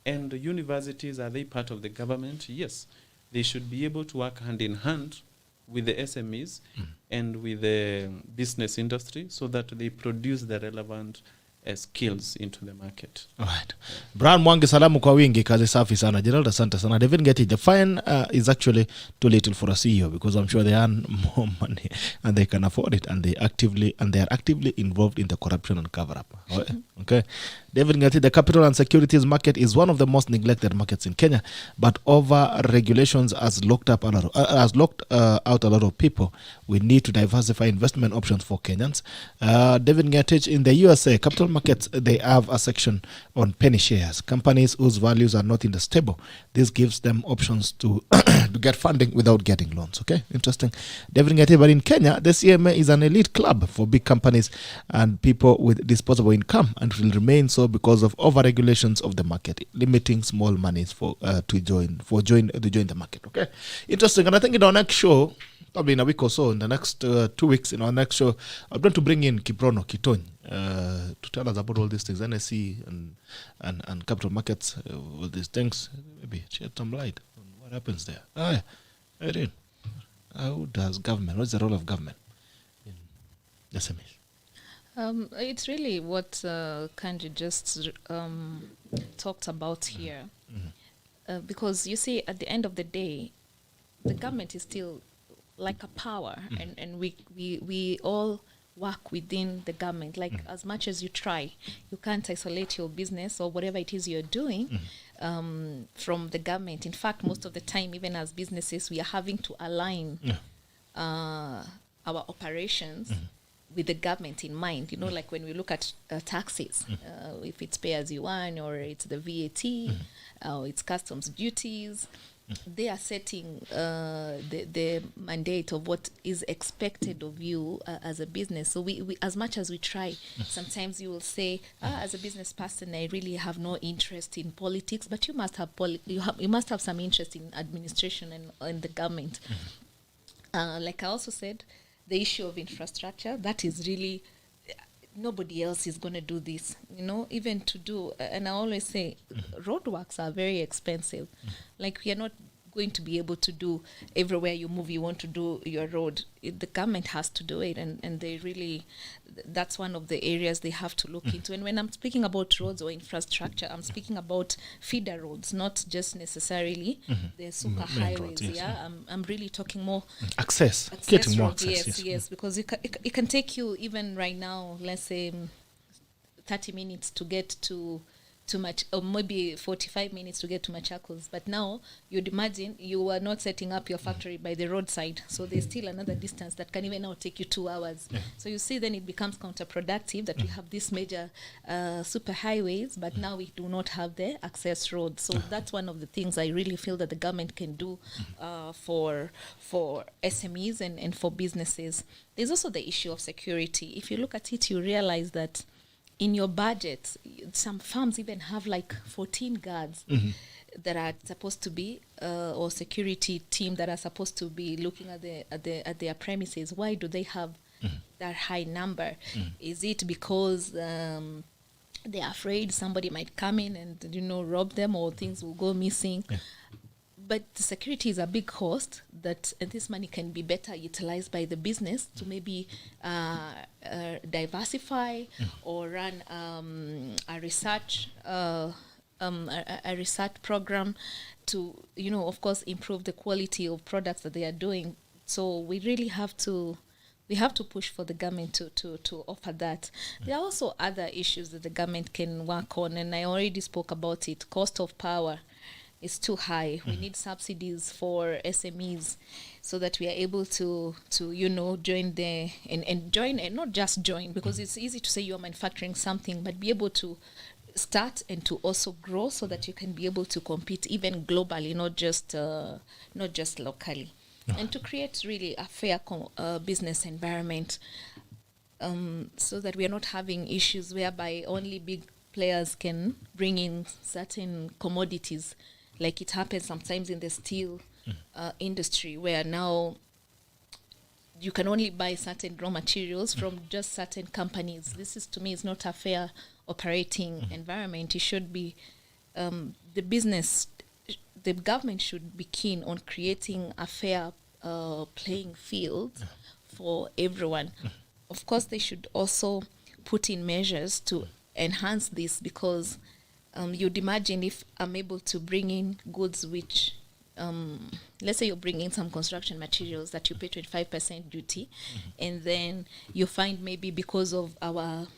And the universities, are they part of the government? Yes. They should be able to work hand in hand with the SMEs and with the business industry, so that they produce the relevant skills into the market. All right. Brian Mwangi, salamu kwa wingi, kazi safi sana. Gerald, asante sana. David Ngeti, the fine is actually too little for a CEO, because I'm sure they earn more money and they can afford it, and they are actively involved in the corruption and cover-up. Okay. David Ngeti, the capital and securities market is one of the most neglected markets in Kenya, but over regulations has locked out a lot of people. We need to diversify investment options for Kenyans. David Ngeti, in the USA, capital markets, they have a section on penny shares, companies whose values are not in the stable. This gives them options to to get funding without getting loans. Okay, interesting. David Ngeti, but in Kenya, the CMA is an elite club for big companies and people with disposable income, and will remain so because of over-regulations of the market, limiting small monies to join the market. Okay, interesting. And I think in our next show, probably in a week or so, in the next 2 weeks, in our next show, I'm going to bring in Kiprono Kitony to tell us about all these things, NSE and capital markets, all these things. Maybe shed some light on what happens there. IRENE, how does government, what's the role of government in SMEs? It's really what Kanji just talked about here. Because you see, at the end of the day, the government is still like a power, and we all work within the government. Like as much as you try, you can't isolate your business or whatever it is you're doing from the government. In fact, most of the time, even as businesses, we are having to align our operations with the government in mind. You know, like when we look at taxes, if it's pay as you earn, or it's the VAT, or it's customs duties, they are setting the mandate of what is expected of you as a business. So we as much as we try, sometimes you will say, as a business person, I really have no interest in politics, but you must have you must have some interest in administration and the government. Like I also said, the issue of infrastructure, that is really, nobody else is going to do this, you know, even to do, and I always say, roadworks are very expensive. Like, we are not going to be able to do everywhere you move, you want to do your road. The government has to do it, and they really, that's one of the areas they have to look into. And when I'm speaking about roads or infrastructure, I'm speaking about feeder roads, not just necessarily the super highways. Roads, yes, I'm really talking more access getting more roads, access. yes, because it can take you, even right now, let's say 30 minutes to get to to much, or maybe 45 minutes to get to Machakos. But now you'd imagine you are not setting up your factory by the roadside. So there's still another distance that can even now take you 2 hours. So you see, then it becomes counterproductive that we have these major super highways, but now we do not have the access roads. So that's one of the things I really feel that the government can do for SMEs and for businesses. There's also the issue of security. If you look at it, you realize that in your budget, some farms even have like 14 guards that are supposed to be, or security team that are supposed to be looking at their premises. Why do they have that high number? Is it because they're afraid somebody might come in and rob them, or things will go missing? But the security is a big cost and this money can be better utilized by the business to maybe diversify or run a research program to, of course, improve the quality of products that they are doing. So we really have to push for the government to offer that. There are also other issues that the government can work on, and I already spoke about it. Cost of power is too high. We need subsidies for SMEs so that we are able to join and not just join, because it's easy to say you are manufacturing something, but be able to start and to also grow so that you can be able to compete even globally, not just locally. And to create really a fair business environment, so that we are not having issues whereby only big players can bring in certain commodities, like it happens sometimes in the steel industry, where now you can only buy certain raw materials from just certain companies. This is, to me, is not a fair operating environment. It should be the government should be keen on creating a fair playing field for everyone. Of course, they should also put in measures to enhance this, because you'd imagine if I'm able to bring in goods which, let's say you're bringing some construction materials that you pay 25% duty, and then you find maybe because of our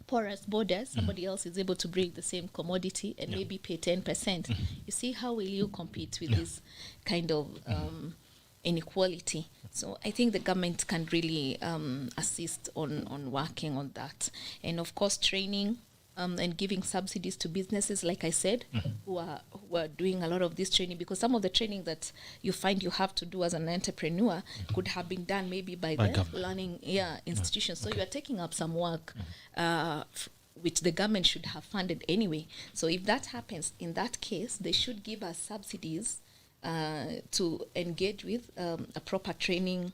porous borders, somebody else is able to bring the same commodity and maybe pay 10%. You see, how will you compete with this kind of inequality? So I think the government can really assist on working on that. And of course, training and giving subsidies to businesses, like I said, who are doing a lot of this training, because some of the training that you find you have to do as an entrepreneur could have been done maybe by the government. Learning institutions. So you are taking up some work which the government should have funded anyway. So if that happens, in that case, they should give us subsidies to engage with a proper training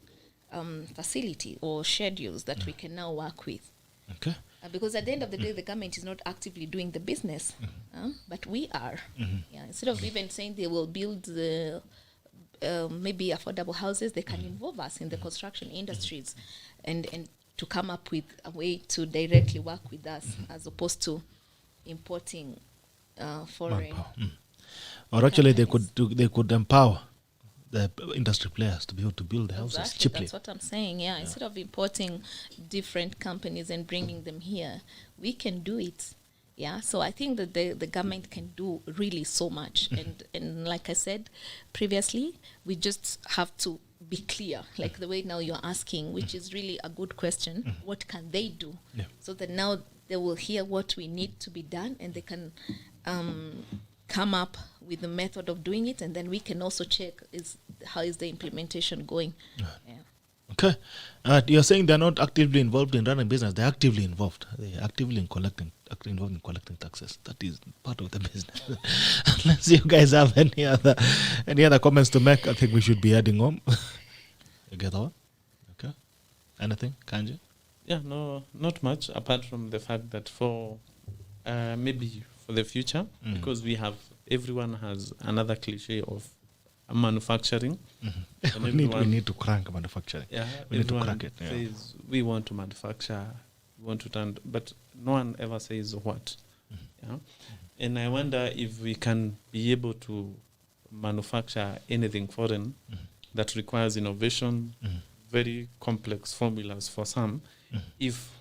facility or schedules that we can now work with. Okay. Because at the end of the day, the government is not actively doing the business, but we are. Instead of even saying they will build the maybe affordable houses, they can involve us in the construction industries and to come up with a way to directly work with us, as opposed to importing foreign. Or actually, they could empower the industry players to be able to build the houses cheaply. That's what I'm saying. Yeah, instead of importing different companies and bringing them here, we can do it. Yeah, so I think that the government can do really so much. And like I said previously, we just have to be clear, like the way now you're asking, which is really a good question. What can they do? So that now they will hear what we need to be done, and they can come up with the method of doing it, and then we can also check how is the implementation going. Okay. You're saying they're not actively involved in running business. They're actively involved. They're actively involved in collecting taxes. That is part of the business. Unless you guys have any other comments to make, I think we should be heading home. You get that one? Okay. Anything, Kanji? Yeah, no, not much, apart from the fact that for maybe for the future, because everyone has another cliche of manufacturing. We need to crank manufacturing. Yeah, we need to crank it. Says we want to manufacture, we want to turn, but no one ever says what. Yeah, and I wonder if we can be able to manufacture anything foreign that requires innovation, very complex formulas for some, if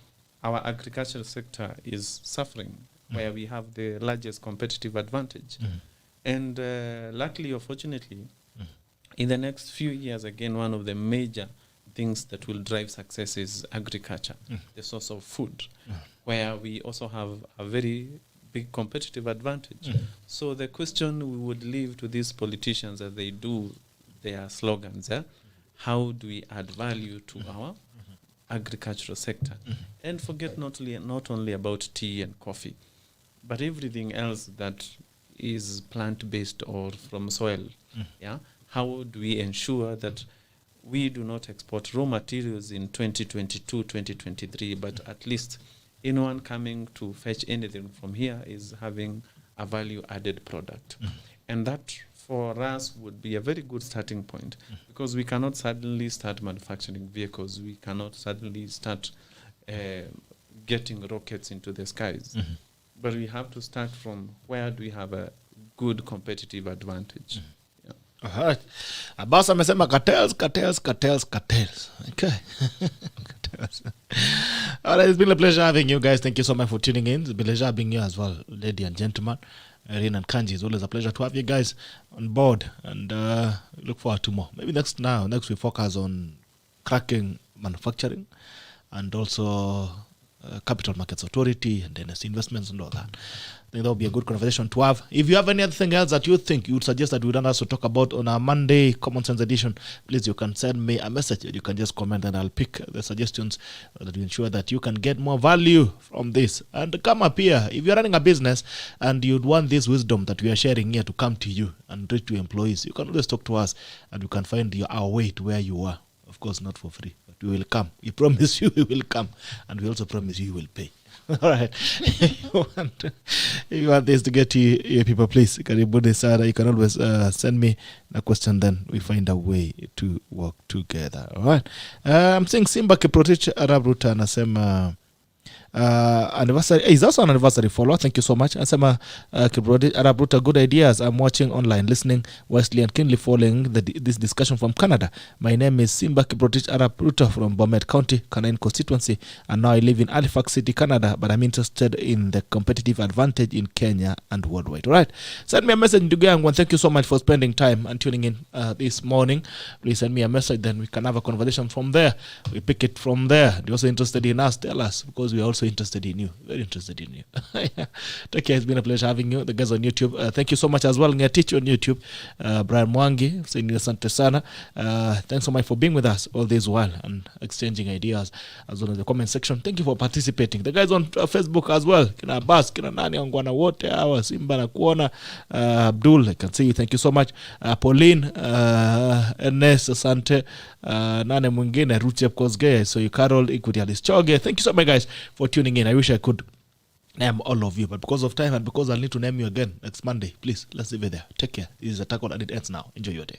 our agricultural sector is suffering where we have the largest competitive advantage. And luckily or fortunately, in the next few years, again, one of the major things that will drive success is agriculture, the source of food, where we also have a very big competitive advantage. So the question we would leave to these politicians as they do their slogans, how do we add value to our agricultural sector? And forget not only about tea and coffee, but everything else that is plant-based or from soil. How do we ensure that we do not export raw materials in 2022, 2023, but at least anyone coming to fetch anything from here is having a value-added product. And that, for us, would be a very good starting point, because we cannot suddenly start manufacturing vehicles. We cannot suddenly start getting rockets into the skies. But we have to start from where do we have a good competitive advantage. All right. Abbas amesema cartels. Okay. Cartels. All right, it's been a pleasure having you guys. Thank you so much for tuning in. It's been a pleasure having you as well, ladies and gentlemen. IRENE and Kanji, it's always a pleasure to have you guys on board, and look forward to more. Maybe next we focus on cracking manufacturing and also Capital Markets Authority and NS investments and all that. I think that would be a good conversation to have. If you have anything else that you think you would suggest that we don't also talk about on our Monday Common Sense edition, please, you can send me a message. You can just comment and I'll pick the suggestions that will ensure that you can get more value from this. And come up here. If you're running a business and you'd want this wisdom that we are sharing here to come to you and reach to employees, you can always talk to us and we can find our way to where you are. Of course, not for free, but we will come. We promise you we will come, and we also promise you will pay. All right. If you want this to get to you people, please, karibuni sana. You can always send me a question, then we find a way to work together. All right. I'm saying Simba Kiprotich Arab Ruta anasema anniversary is also an anniversary follower. Thank you so much. Asema Arab Ruta, good ideas. I'm watching online, listening wisely and keenly following this discussion from Canada. My name is Simba Kiprotich Arab Ruta from Bomet County, Canadian constituency, and now I live in Halifax City, Canada, but I'm interested in the competitive advantage in Kenya and worldwide. All right. Send me a message, Ndugu. Thank you so much for spending time and tuning in this morning. Please send me a message, then we can have a conversation from there. We pick it from there. If you're also interested in us, tell us, because we are also interested in you. Very interested in you. Take care. It's been a pleasure having you. The guys on YouTube, thank you so much as well. Teach on YouTube, Brian Mwangi, saying asante sana. Thanks so much for being with us all this while and exchanging ideas as well as the comment section. Thank you for participating. The guys on Facebook as well, kina Abbas, kina nani wangwana wote hawa, Simba na kuona, Abdul, I can see you. Thank you so much. Pauline, Ernest, asante, nane mwingine, Ruchep Kosge, so you Carol, Equity Alice Choge. Thank you so much, guys, for tuning in. I wish I could name all of you, but because of time and because I'll need to name you again next Monday, please, let's leave it there. Take care. This is a tackle and it ends now. Enjoy your day.